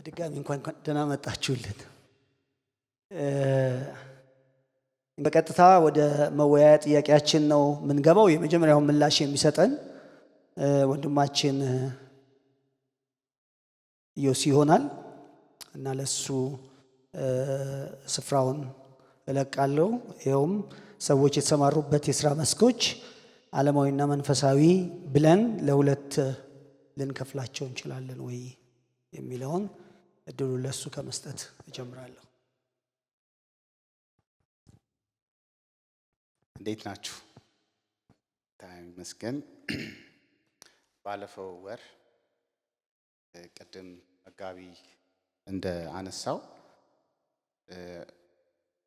በድጋሚ እንኳን ደህና መጣችሁልን። በቀጥታ ወደ መወያያ ጥያቄያችን ነው የምንገባው። የመጀመሪያው ምላሽ የሚሰጠን ወንድማችን ዮሲ ይሆናል እና ለሱ ስፍራውን እለቃለሁ። ይኸውም ሰዎች የተሰማሩበት የሥራ መስኮች ዓለማዊና መንፈሳዊ ብለን ለሁለት ልንከፍላቸው እንችላለን ወይ የሚለውን እድሉ ለሱ ከመስጠት እጀምራለሁ። እንዴት ናችሁ? ይመስገን። ባለፈው ወር ቅድም መጋቢ እንደ አነሳው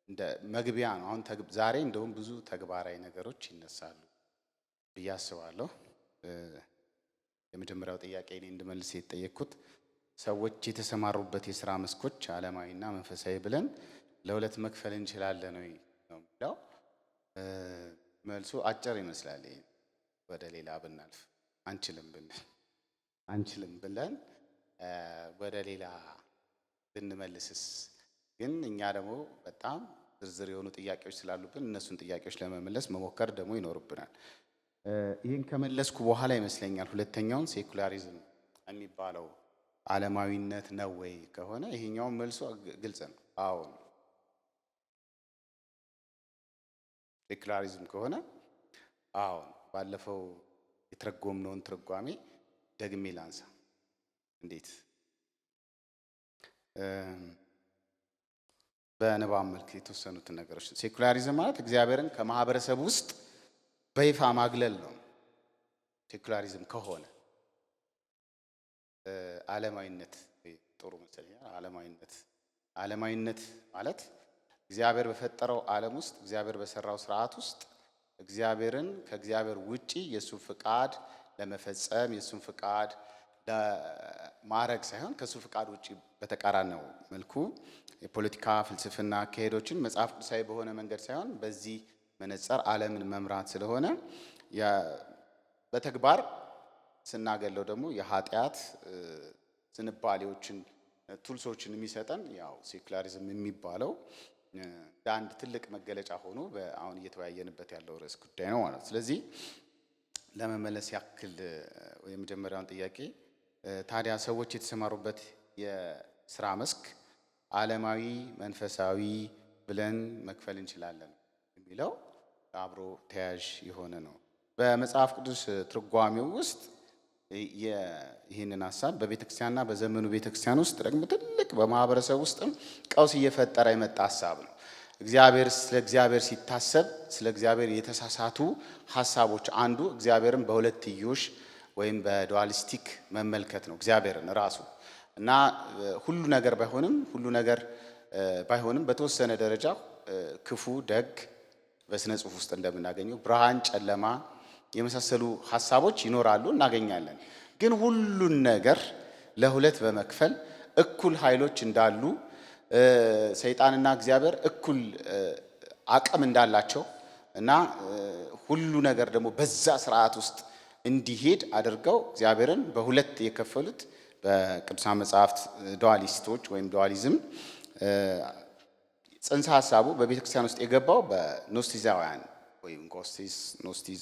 እንደ መግቢያ ነው። አሁን ዛሬ እንደውም ብዙ ተግባራዊ ነገሮች ይነሳሉ ብዬ አስባለሁ። የመጀመሪያው ጥያቄ እኔ እንድመልስ የተጠየቅኩት ሰዎች የተሰማሩበት የሥራ መስኮች ዓለማዊና መንፈሳዊ ብለን ለሁለት መክፈል እንችላለን ወይ ነው የሚለው። መልሱ አጭር ይመስላል። ወደ ሌላ ብናልፍ አንችልም ብለን ወደ ሌላ ብንመልስስ? ግን እኛ ደግሞ በጣም ዝርዝር የሆኑ ጥያቄዎች ስላሉብን እነሱን ጥያቄዎች ለመመለስ መሞከር ደግሞ ይኖርብናል። ይህን ከመለስኩ በኋላ ይመስለኛል ሁለተኛውን ሴኩላሪዝም የሚባለው ዓለማዊነት ነው ወይ ከሆነ ይሄኛውን መልሶ ግልጽ ነው። አዎ ነው። ሴኩላሪዝም ከሆነ አዎ ነው። ባለፈው የተረጎምነውን ትርጓሜ ደግሜ ላንሳ። እንዴት? በንባብ መልክ የተወሰኑትን ነገሮች። ሴኩላሪዝም ማለት እግዚአብሔርን ከማህበረሰብ ውስጥ በይፋ ማግለል ነው። ሴኩላሪዝም ከሆነ ዓለማዊነት ጥሩ መሰለኝ። ዓለማዊነት ማለት እግዚአብሔር በፈጠረው ዓለም ውስጥ እግዚአብሔር በሰራው ስርዓት ውስጥ እግዚአብሔርን ከእግዚአብሔር ውጪ የእሱን ፍቃድ ለመፈጸም የእሱን ፍቃድ ለማድረግ ሳይሆን ከእሱ ፍቃድ ውጪ በተቃራኒው መልኩ የፖለቲካ ፍልስፍና አካሄዶችን መጽሐፍ ቅዱሳዊ በሆነ መንገድ ሳይሆን በዚህ መነጽር ዓለምን መምራት ስለሆነ በተግባር ስናገለው ደግሞ የኃጢአት ዝንባሌዎችን ቱልሶችን የሚሰጠን ያው ሴኩላሪዝም የሚባለው አንድ ትልቅ መገለጫ ሆኖ አሁን እየተወያየንበት ያለው ርዕስ ጉዳይ ነው ማለት። ስለዚህ ለመመለስ ያክል የመጀመሪያውን ጥያቄ ታዲያ ሰዎች የተሰማሩበት የሥራ መስክ ዓለማዊ መንፈሳዊ ብለን መክፈል እንችላለን የሚለው አብሮ ተያያዥ የሆነ ነው። በመጽሐፍ ቅዱስ ትርጓሜው ውስጥ ይህንን ሀሳብ በቤተክርስቲያንና በዘመኑ ቤተክርስቲያን ውስጥ ደግሞ ትልቅ በማህበረሰብ ውስጥም ቀውስ እየፈጠረ የመጣ ሀሳብ ነው። ስለ እግዚአብሔር ሲታሰብ ስለ እግዚአብሔር የተሳሳቱ ሀሳቦች አንዱ እግዚአብሔርን በሁለትዮሽ ወይም በዱዋሊስቲክ መመልከት ነው። እግዚአብሔርን ራሱ እና ሁሉ ነገር ባይሆንም በተወሰነ ደረጃ ክፉ ደግ በስነ ጽሑፍ ውስጥ እንደምናገኘው ብርሃን ጨለማ የመሳሰሉ ሀሳቦች ይኖራሉ እናገኛለን። ግን ሁሉን ነገር ለሁለት በመክፈል እኩል ኃይሎች እንዳሉ ሰይጣንና እግዚአብሔር እኩል አቅም እንዳላቸው እና ሁሉ ነገር ደግሞ በዛ ስርዓት ውስጥ እንዲሄድ አድርገው እግዚአብሔርን በሁለት የከፈሉት በቅዱሳን መጽሐፍት ዱዋሊስቶች ወይም ዱዋሊዝም ጽንሰ ሀሳቡ በቤተክርስቲያን ውስጥ የገባው በኖስቲዛውያን ወይም ኖስቲዝ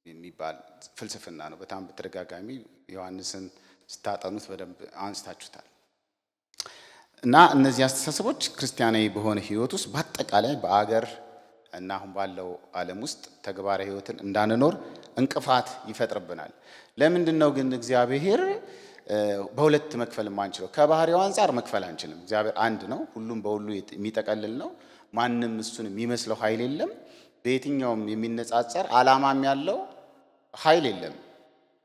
የሚባል ፍልስፍና ነው። በጣም በተደጋጋሚ ዮሐንስን ስታጠኑት በደንብ አንስታችሁታል። እና እነዚህ አስተሳሰቦች ክርስቲያናዊ በሆነ ህይወት ውስጥ በአጠቃላይ በአገር እና አሁን ባለው ዓለም ውስጥ ተግባራዊ ህይወትን እንዳንኖር እንቅፋት ይፈጥርብናል። ለምንድነው ግን እግዚአብሔር በሁለት መክፈል የማንችለው? ከባህሪው አንፃር መክፈል አንችልም። እግዚአብሔር አንድ ነው፣ ሁሉም በሁሉ የሚጠቀልል ነው። ማንም እሱን የሚመስለው ኃይል የለም። በየትኛውም የሚነጻጸር ዓላማም ያለው ኃይል የለም።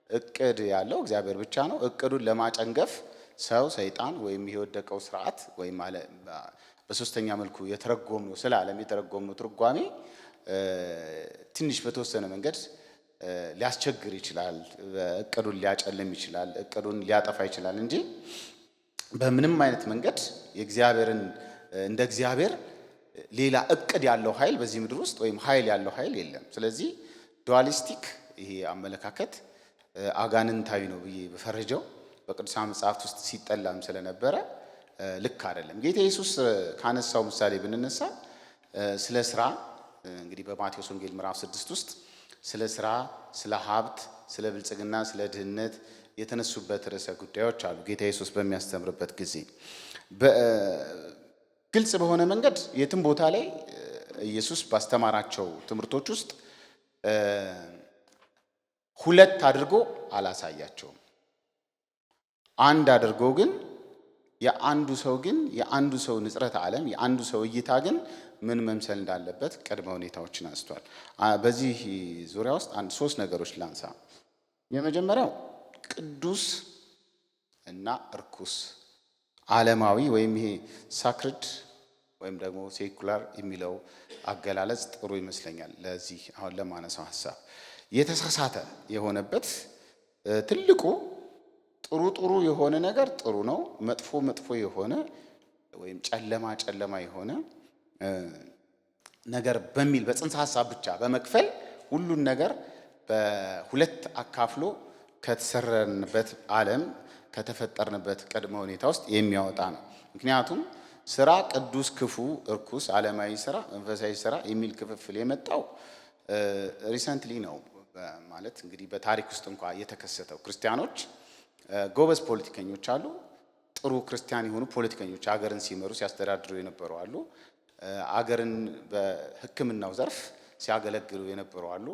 እቅድ ያለው እግዚአብሔር ብቻ ነው። እቅዱን ለማጨንገፍ ሰው ሰይጣን ወይም የወደቀው ስርዓት ወይም በሶስተኛ መልኩ የተረጎምነው ስለ ዓለም የተረጎምነው ትርጓሜ ትንሽ በተወሰነ መንገድ ሊያስቸግር ይችላል። እቅዱን ሊያጨልም ይችላል። እቅዱን ሊያጠፋ ይችላል እንጂ በምንም አይነት መንገድ የእግዚአብሔርን እንደ እግዚአብሔር ሌላ እቅድ ያለው ኃይል በዚህ ምድር ውስጥ ወይም ኃይል ያለው ኃይል የለም። ስለዚህ ዱዋሊስቲክ ይሄ አመለካከት አጋንንታዊ ነው ብዬ በፈረጀው በቅዱሳን መጽሐፍት ውስጥ ሲጠላም ስለነበረ ልክ አይደለም። ጌታ ኢየሱስ ካነሳው ምሳሌ ብንነሳ ስለ ስራ እንግዲህ በማቴዎስ ወንጌል ምዕራፍ 6 ውስጥ ስለ ስራ፣ ስለ ሀብት፣ ስለ ብልጽግና፣ ስለ ድህነት የተነሱበት ርዕሰ ጉዳዮች አሉ። ጌታ ኢየሱስ በሚያስተምርበት ጊዜ ግልጽ በሆነ መንገድ የትም ቦታ ላይ ኢየሱስ ባስተማራቸው ትምህርቶች ውስጥ ሁለት አድርጎ አላሳያቸውም። አንድ አድርጎ ግን የአንዱ ሰው ንጽረተ ዓለም የአንዱ ሰው እይታ ግን ምን መምሰል እንዳለበት ቅድመ ሁኔታዎችን አንስቷል። በዚህ ዙሪያ ውስጥ ሶስት ነገሮች ላንሳ። የመጀመሪያው ቅዱስ እና እርኩስ፣ ዓለማዊ ወይም ይሄ ሳክርድ ወይም ደግሞ ሴኩላር የሚለው አገላለጽ ጥሩ ይመስለኛል። ለዚህ አሁን ለማነሳው ሐሳብ የተሳሳተ የሆነበት ትልቁ ጥሩ የሆነ ነገር ጥሩ ነው፣ መጥፎ የሆነ ወይም ጨለማ የሆነ ነገር በሚል በጽንሰ ሐሳብ ብቻ በመክፈል ሁሉን ነገር በሁለት አካፍሎ ከተሰረንበት ዓለም ከተፈጠርንበት ቅድመ ሁኔታ ውስጥ የሚያወጣ ነው። ምክንያቱም ስራ ቅዱስ፣ ክፉ፣ እርኩስ፣ ዓለማዊ ስራ፣ መንፈሳዊ ስራ የሚል ክፍፍል የመጣው ሪሰንትሊ ነው። ማለት እንግዲህ በታሪክ ውስጥ እንኳ የተከሰተው ክርስቲያኖች ጎበዝ ፖለቲከኞች አሉ። ጥሩ ክርስቲያን የሆኑ ፖለቲከኞች አገርን ሲመሩ ሲያስተዳድሩ የነበሩ አሉ። አገርን በሕክምናው ዘርፍ ሲያገለግሉ የነበሩ አሉ።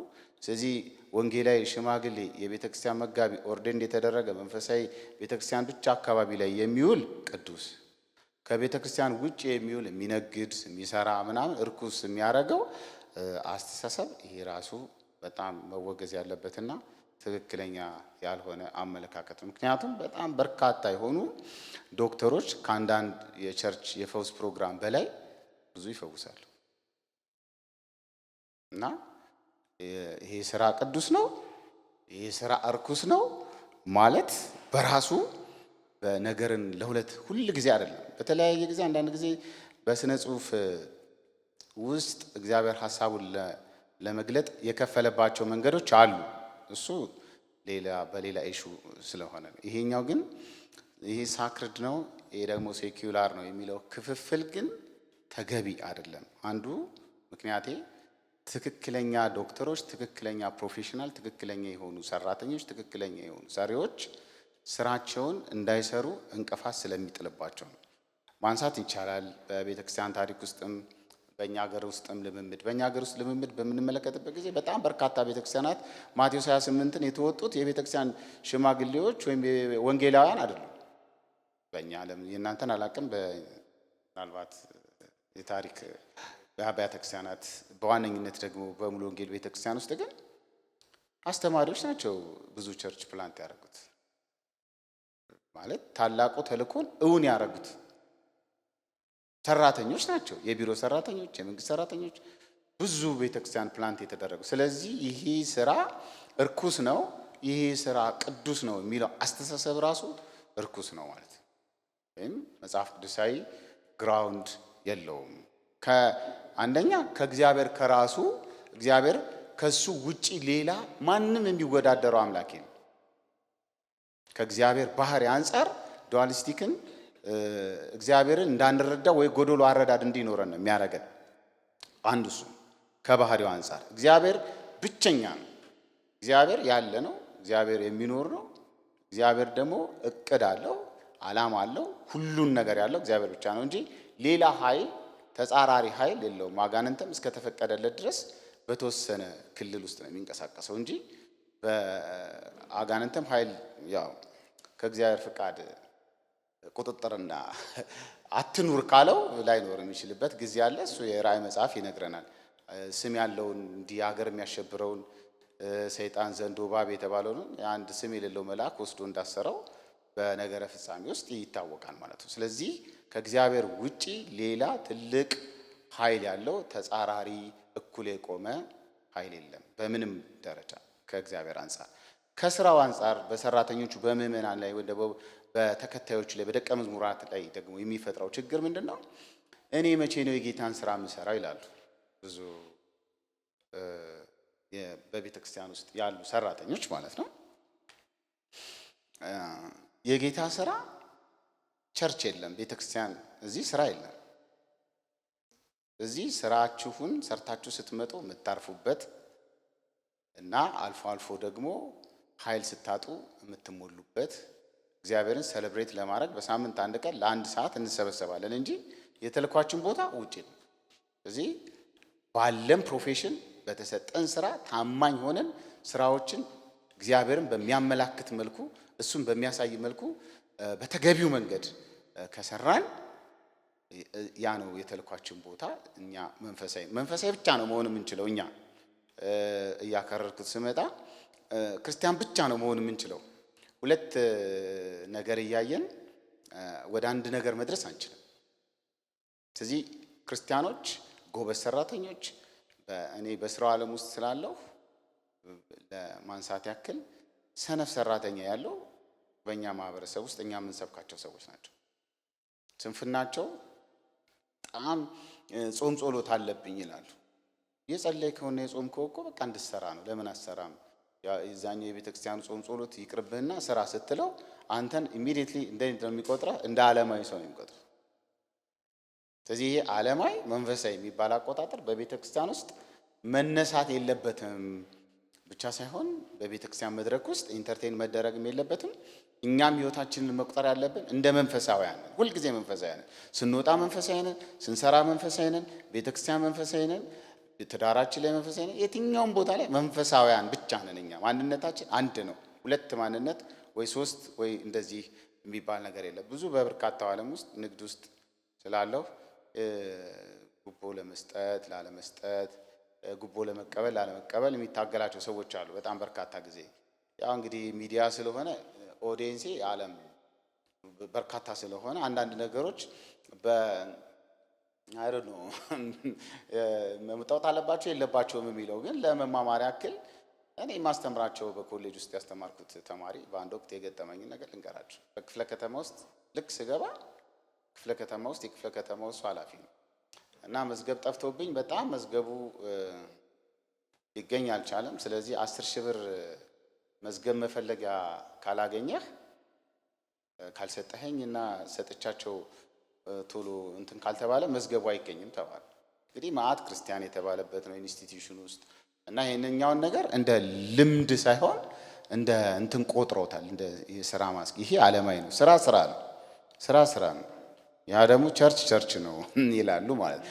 ስለዚህ ወንጌላዊ ሽማግሌ፣ የቤተ ክርስቲያን መጋቢ፣ ኦርዴንድ የተደረገ መንፈሳዊ ቤተ ክርስቲያን ብቻ አካባቢ ላይ የሚውል ቅዱስ፣ ከቤተ ክርስቲያን ውጭ የሚውል የሚነግድ የሚሰራ ምናምን እርኩስ የሚያደርገው አስተሳሰብ ይሄ ራሱ በጣም መወገዝ ያለበትና ትክክለኛ ያልሆነ አመለካከት ነው። ምክንያቱም በጣም በርካታ የሆኑ ዶክተሮች ከአንዳንድ የቸርች የፈውስ ፕሮግራም በላይ ብዙ ይፈውሳሉ። እና ይሄ ስራ ቅዱስ ነው፣ ይሄ ስራ እርኩስ ነው ማለት በራሱ በነገርን ለሁለት ሁል ጊዜ አይደለም፣ በተለያየ ጊዜ አንዳንድ ጊዜ በስነ ጽሁፍ ውስጥ እግዚአብሔር ሐሳቡን ለመግለጥ የከፈለባቸው መንገዶች አሉ። እሱ በሌላ ኢሹ ስለሆነ ነው። ይሄኛው ግን ይሄ ሳክርድ ነው፣ ይሄ ደግሞ ሴኩላር ነው የሚለው ክፍፍል ግን ተገቢ አይደለም። አንዱ ምክንያቴ ትክክለኛ ዶክተሮች፣ ትክክለኛ ፕሮፌሽናል፣ ትክክለኛ የሆኑ ሰራተኞች፣ ትክክለኛ የሆኑ ሰሪዎች ስራቸውን እንዳይሰሩ እንቅፋት ስለሚጥልባቸው ነው። ማንሳት ይቻላል። በቤተ ክርስቲያን ታሪክ ውስጥም በእኛ ሀገር ውስጥም ልምምድ በምንመለከትበት ጊዜ በጣም በርካታ ቤተክርስቲያናት ማቴዎስ 28ን የተወጡት የቤተክርስቲያን ሽማግሌዎች ወይም ወንጌላውያን አይደሉም። በእኛ የእናንተን አላቅም። ምናልባት የታሪክ በአብያተ ክርስቲያናት በዋነኝነት ደግሞ በሙሉ ወንጌል ቤተክርስቲያን ውስጥ ግን አስተማሪዎች ናቸው ብዙ ቸርች ፕላንት ያደረጉት። ማለት ታላቁ ተልእኮን እውን ያደረጉት ሰራተኞች ናቸው። የቢሮ ሰራተኞች፣ የመንግስት ሰራተኞች፣ ብዙ ቤተክርስቲያን ፕላንት የተደረጉ። ስለዚህ ይሄ ስራ እርኩስ ነው፣ ይሄ ስራ ቅዱስ ነው የሚለው አስተሳሰብ ራሱ እርኩስ ነው ማለት ወይም መጽሐፍ ቅዱሳዊ ግራውንድ የለውም። አንደኛ ከእግዚአብሔር ከራሱ እግዚአብሔር ከሱ ውጪ ሌላ ማንም የሚወዳደረው አምላክ ነው። ከእግዚአብሔር ባህሪ አንጻር ዱዋሊስቲክን እግዚአብሔርን እንዳንረዳ ወይ ጎዶሎ አረዳድ እንዲኖረን ነው የሚያደርገን። አንዱ እሱ ከባህሪው አንጻር እግዚአብሔር ብቸኛ ነው። እግዚአብሔር ያለ ነው። እግዚአብሔር የሚኖር ነው። እግዚአብሔር ደግሞ እቅድ አለው፣ ዓላማ አለው። ሁሉን ነገር ያለው እግዚአብሔር ብቻ ነው እንጂ ሌላ ኃይል ተጻራሪ ኃይል የለውም። አጋንንትም እስከተፈቀደለት ድረስ በተወሰነ ክልል ውስጥ ነው የሚንቀሳቀሰው እንጂ በአጋንንትም ኃይል ያው ከእግዚአብሔር ፍቃድ ቁጥጥርና አትኑር ካለው ላይኖር የሚችልበት ጊዜ አለ። እሱ የራእይ መጽሐፍ ይነግረናል። ስም ያለውን እንዲህ ሀገር የሚያሸብረውን ሰይጣን ዘንዶ እባብ የተባለውን አንድ ስም የሌለው መልአክ ወስዶ እንዳሰረው በነገረ ፍጻሜ ውስጥ ይታወቃል ማለት ነው። ስለዚህ ከእግዚአብሔር ውጪ ሌላ ትልቅ ኃይል ያለው ተጻራሪ እኩል የቆመ ኃይል የለም በምንም ደረጃ ከእግዚአብሔር አንጻር። ከስራው አንጻር በሰራተኞቹ በምዕመናን ላይ ወይ ደግሞ በተከታዮች ላይ በደቀ መዝሙራት ላይ ደግሞ የሚፈጥረው ችግር ምንድን ነው? እኔ መቼ ነው የጌታን ስራ የምሰራው ይላሉ ብዙ በቤተ ክርስቲያን ውስጥ ያሉ ሰራተኞች ማለት ነው። የጌታ ስራ ቸርች የለም፣ ቤተክርስቲያን እዚህ ስራ የለም። እዚህ ስራችሁን ሰርታችሁ ስትመጡ የምታርፉበት እና አልፎ አልፎ ደግሞ ኃይል ስታጡ የምትሞሉበት እግዚአብሔርን ሴሌብሬት ለማድረግ በሳምንት አንድ ቀን ለአንድ ሰዓት እንሰበሰባለን እንጂ የተልኳችን ቦታ ውጪ ነው። እዚህ ባለን ፕሮፌሽን በተሰጠን ስራ ታማኝ ሆነን ስራዎችን እግዚአብሔርን በሚያመላክት መልኩ እሱን በሚያሳይ መልኩ በተገቢው መንገድ ከሰራን ያ ነው የተልኳችን ቦታ። እኛ መንፈሳዊ ብቻ ነው መሆን የምንችለው። እኛ እያከረርኩት ስመጣ ክርስቲያን ብቻ ነው መሆን የምንችለው። ሁለት ነገር እያየን ወደ አንድ ነገር መድረስ አንችልም። ስለዚህ ክርስቲያኖች ጎበዝ ሰራተኞች፣ እኔ በስራው ዓለም ውስጥ ስላለሁ ለማንሳት ያክል ሰነፍ ሰራተኛ ያለው በእኛ ማህበረሰብ ውስጥ እኛ የምንሰብካቸው ሰዎች ናቸው። ስንፍናቸው በጣም ጾም ጸሎት አለብኝ ይላሉ። የጸለይ ከሆነ የጾም ከወቆ በቃ እንድትሰራ ነው። ለምን አሰራም? የዛኛው የቤተክርስቲያኑ ጾም ጸሎት ይቅርብህና ስራ ስትለው አንተን ኢሚዲየትሊ እንደሚቆጥረህ እንደ ዓለማዊ ሰው ነው የሚቆጥረው። ስለዚህ ይሄ ዓለማዊ መንፈሳዊ የሚባል አቆጣጠር በቤተክርስቲያን ውስጥ መነሳት የለበትም ብቻ ሳይሆን በቤተክርስቲያን መድረክ ውስጥ ኢንተርቴን መደረግም የለበትም። እኛም ህይወታችንን መቁጠር ያለብን እንደ መንፈሳውያን ነን። ሁልጊዜ መንፈሳዊ ነን። ስንወጣ መንፈሳዊ ነን፣ ስንሰራ መንፈሳዊ ነን፣ ቤተክርስቲያን መንፈሳዊ ነን፣ ትዳራችን ላይ መንፈሳዊ ነን። የትኛውም ቦታ ላይ መንፈሳውያን ብቻ ነን። እኛ ማንነታችን አንድ ነው። ሁለት ማንነት ወይ ሶስት ወይ እንደዚህ የሚባል ነገር የለም። ብዙ በበርካታው ዓለም ውስጥ ንግድ ውስጥ ስላለሁ ጉቦ ለመስጠት ላለመስጠት፣ ጉቦ ለመቀበል ላለመቀበል የሚታገላቸው ሰዎች አሉ። በጣም በርካታ ጊዜ ያው እንግዲህ ሚዲያ ስለሆነ ኦዲየንሴ ዓለም በርካታ ስለሆነ አንዳንድ ነገሮች አይደል ነው መምጣት አለባቸው የለባቸውም የሚለው ግን ለመማማር ያክል እኔ ማስተምራቸው በኮሌጅ ውስጥ ያስተማርኩት ተማሪ በአንድ ወቅት የገጠመኝ ነገር ልንገራችሁ። በክፍለ ከተማ ውስጥ ልክ ስገባ ክፍለ ከተማ ውስጥ የክፍለ ከተማው እሱ ኃላፊ ነው እና መዝገብ ጠፍቶብኝ በጣም መዝገቡ ሊገኝ አልቻለም። ስለዚህ 10,000 ብር መዝገብ መፈለጊያ ካላገኘህ ካልሰጠኸኝ እና ሰጥቻቸው ቶሎ እንትን ካልተባለ መዝገቡ አይገኝም ተባለ። እንግዲህ ማአት ክርስቲያን የተባለበት ነው ኢንስቲትዩሽን ውስጥ እና ይሄንኛውን ነገር እንደ ልምድ ሳይሆን እንደ እንትን ቆጥሮታል። እንደ የሥራ ማስክ ይሄ ዓለማዊ ነው። ስራ ነው። ስራ ነው። ያ ደግሞ ቸርች ነው ይላሉ ማለት ነው።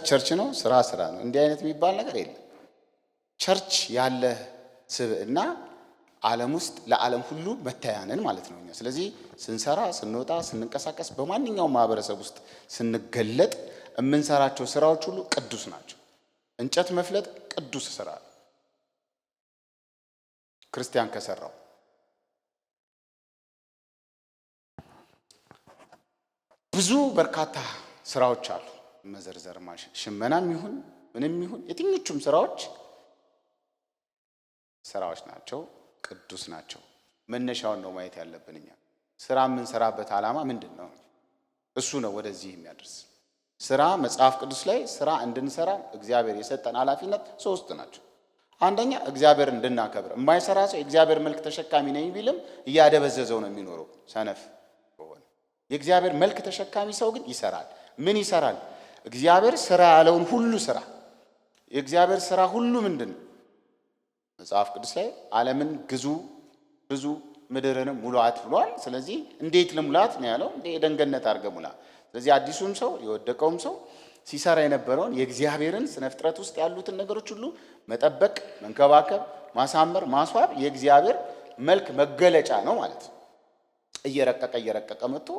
ቸርች ነው፣ ስራ ነው። እንዲህ አይነት የሚባል ነገር የለም። ቸርች ያለ ስብዕና ዓለም ውስጥ ለዓለም ሁሉ መታያነን ማለት ነው እኛ። ስለዚህ ስንሰራ፣ ስንወጣ፣ ስንንቀሳቀስ በማንኛውም ማህበረሰብ ውስጥ ስንገለጥ የምንሰራቸው ስራዎች ሁሉ ቅዱስ ናቸው። እንጨት መፍለጥ ቅዱስ ስራ ነው ክርስቲያን ከሰራው። ብዙ በርካታ ስራዎች አሉ መዘርዘር ማሽ ሽመናም ይሁን ምንም ይሁን የትኞቹም ስራዎች ናቸው፣ ቅዱስ ናቸው። መነሻውን ነው ማየት ያለብን እኛ። ስራ የምንሰራበት ዓላማ ምንድን ነው? እሱ ነው ወደዚህ የሚያደርስ። ስራ መጽሐፍ ቅዱስ ላይ ስራ እንድንሰራ እግዚአብሔር የሰጠን ኃላፊነት 3 ናቸው። አንደኛ እግዚአብሔር እንድናከብር። የማይሰራ ሰው የእግዚአብሔር መልክ ተሸካሚ ነኝ ቢልም እያደበዘዘው ነው የሚኖረው ሰነፍ ከሆነ። የእግዚአብሔር መልክ ተሸካሚ ሰው ግን ይሰራል። ምን ይሰራል? እግዚአብሔር ስራ ያለውን ሁሉ ስራ። የእግዚአብሔር ስራ ሁሉ ምንድን ነው? መጽሐፍ ቅዱስ ላይ ዓለምን ግዙ ብዙ ምድርንም ሙሏት ብሏል። ስለዚህ እንዴት ልሙላት ነው ያለው? እንደ ኤደን ገነት አድርገህ ሙላ። ስለዚህ አዲሱም ሰው የወደቀውም ሰው ሲሰራ የነበረውን የእግዚአብሔርን ስነ ፍጥረት ውስጥ ያሉትን ነገሮች ሁሉ መጠበቅ፣ መንከባከብ፣ ማሳመር፣ ማስዋብ የእግዚአብሔር መልክ መገለጫ ነው ማለት ነው። እየረቀቀ መጥቶ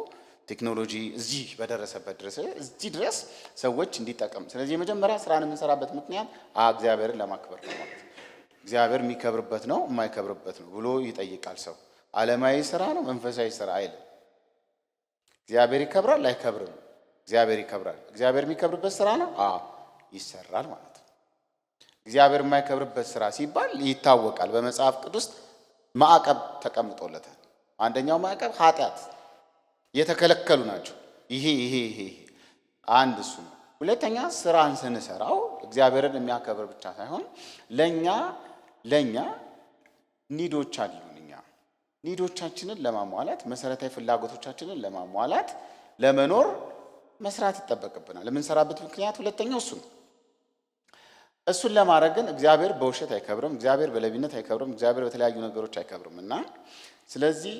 ቴክኖሎጂ እዚህ በደረሰበት ድረስ እዚህ ድረስ ሰዎች እንዲጠቀም። ስለዚህ የመጀመሪያ ስራን የምንሰራበት ምክንያት እግዚአብሔርን ለማክበር ነው ማለት ነው። እግዚአብሔር የሚከብርበት ነው የማይከብርበት ነው ብሎ ይጠይቃል ሰው። ዓለማዊ ስራ ነው መንፈሳዊ ስራ አይልም። እግዚአብሔር ይከብራል አይከብርም? እግዚአብሔር ይከብራል። እግዚአብሔር የሚከብርበት ስራ ነው ይሰራል ማለት ነው። እግዚአብሔር የማይከብርበት ስራ ሲባል ይታወቃል። በመጽሐፍ ቅዱስ ማዕቀብ ተቀምጦለታል። አንደኛው ማዕቀብ ኃጢአት የተከለከሉ ናቸው። ይሄ አንድ እሱ ነው። ሁለተኛ ስራን ስንሰራው እግዚአብሔርን የሚያከብር ብቻ ሳይሆን ለኛ ኒዶች አሉን። እኛ ኒዶቻችንን ለማሟላት መሰረታዊ ፍላጎቶቻችንን ለማሟላት ለመኖር መስራት ይጠበቅብናል። የምንሰራበት ምክንያት ሁለተኛው እሱ ነው። እሱን ለማድረግ ግን እግዚአብሔር በውሸት አይከብርም፣ እግዚአብሔር በለቢነት አይከብርም፣ እግዚአብሔር በተለያዩ ነገሮች አይከብርም እና ስለዚህ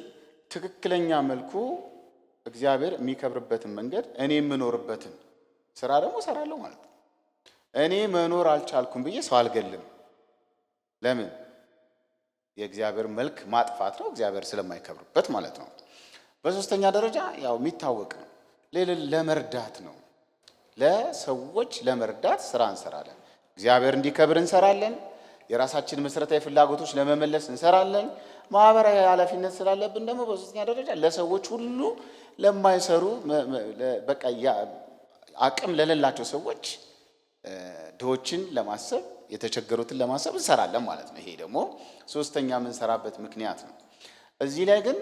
ትክክለኛ መልኩ እግዚአብሔር የሚከብርበትን መንገድ እኔ የምኖርበትን ስራ ደግሞ እሰራለሁ ማለት ነው። እኔ መኖር አልቻልኩም ብዬ ሰው አልገልም። ለምን? የእግዚአብሔር መልክ ማጥፋት ነው፣ እግዚአብሔር ስለማይከብርበት ማለት ነው። በሶስተኛ ደረጃ ያው የሚታወቅ ነው፣ ለመርዳት ነው። ለሰዎች ለመርዳት ስራ እንሰራለን። እግዚአብሔር እንዲከብር እንሰራለን። የራሳችን መሰረታዊ ፍላጎቶች ለመመለስ እንሰራለን። ማህበራዊ ኃላፊነት ስላለብን ደግሞ በሶስተኛ ደረጃ ለሰዎች ሁሉ ለማይሰሩ በቃ አቅም ለሌላቸው ሰዎች ድሆችን ለማሰብ የተቸገሩትን ለማሰብ እንሰራለን ማለት ነው። ይሄ ደግሞ ሶስተኛ የምንሰራበት ምክንያት ነው። እዚህ ላይ ግን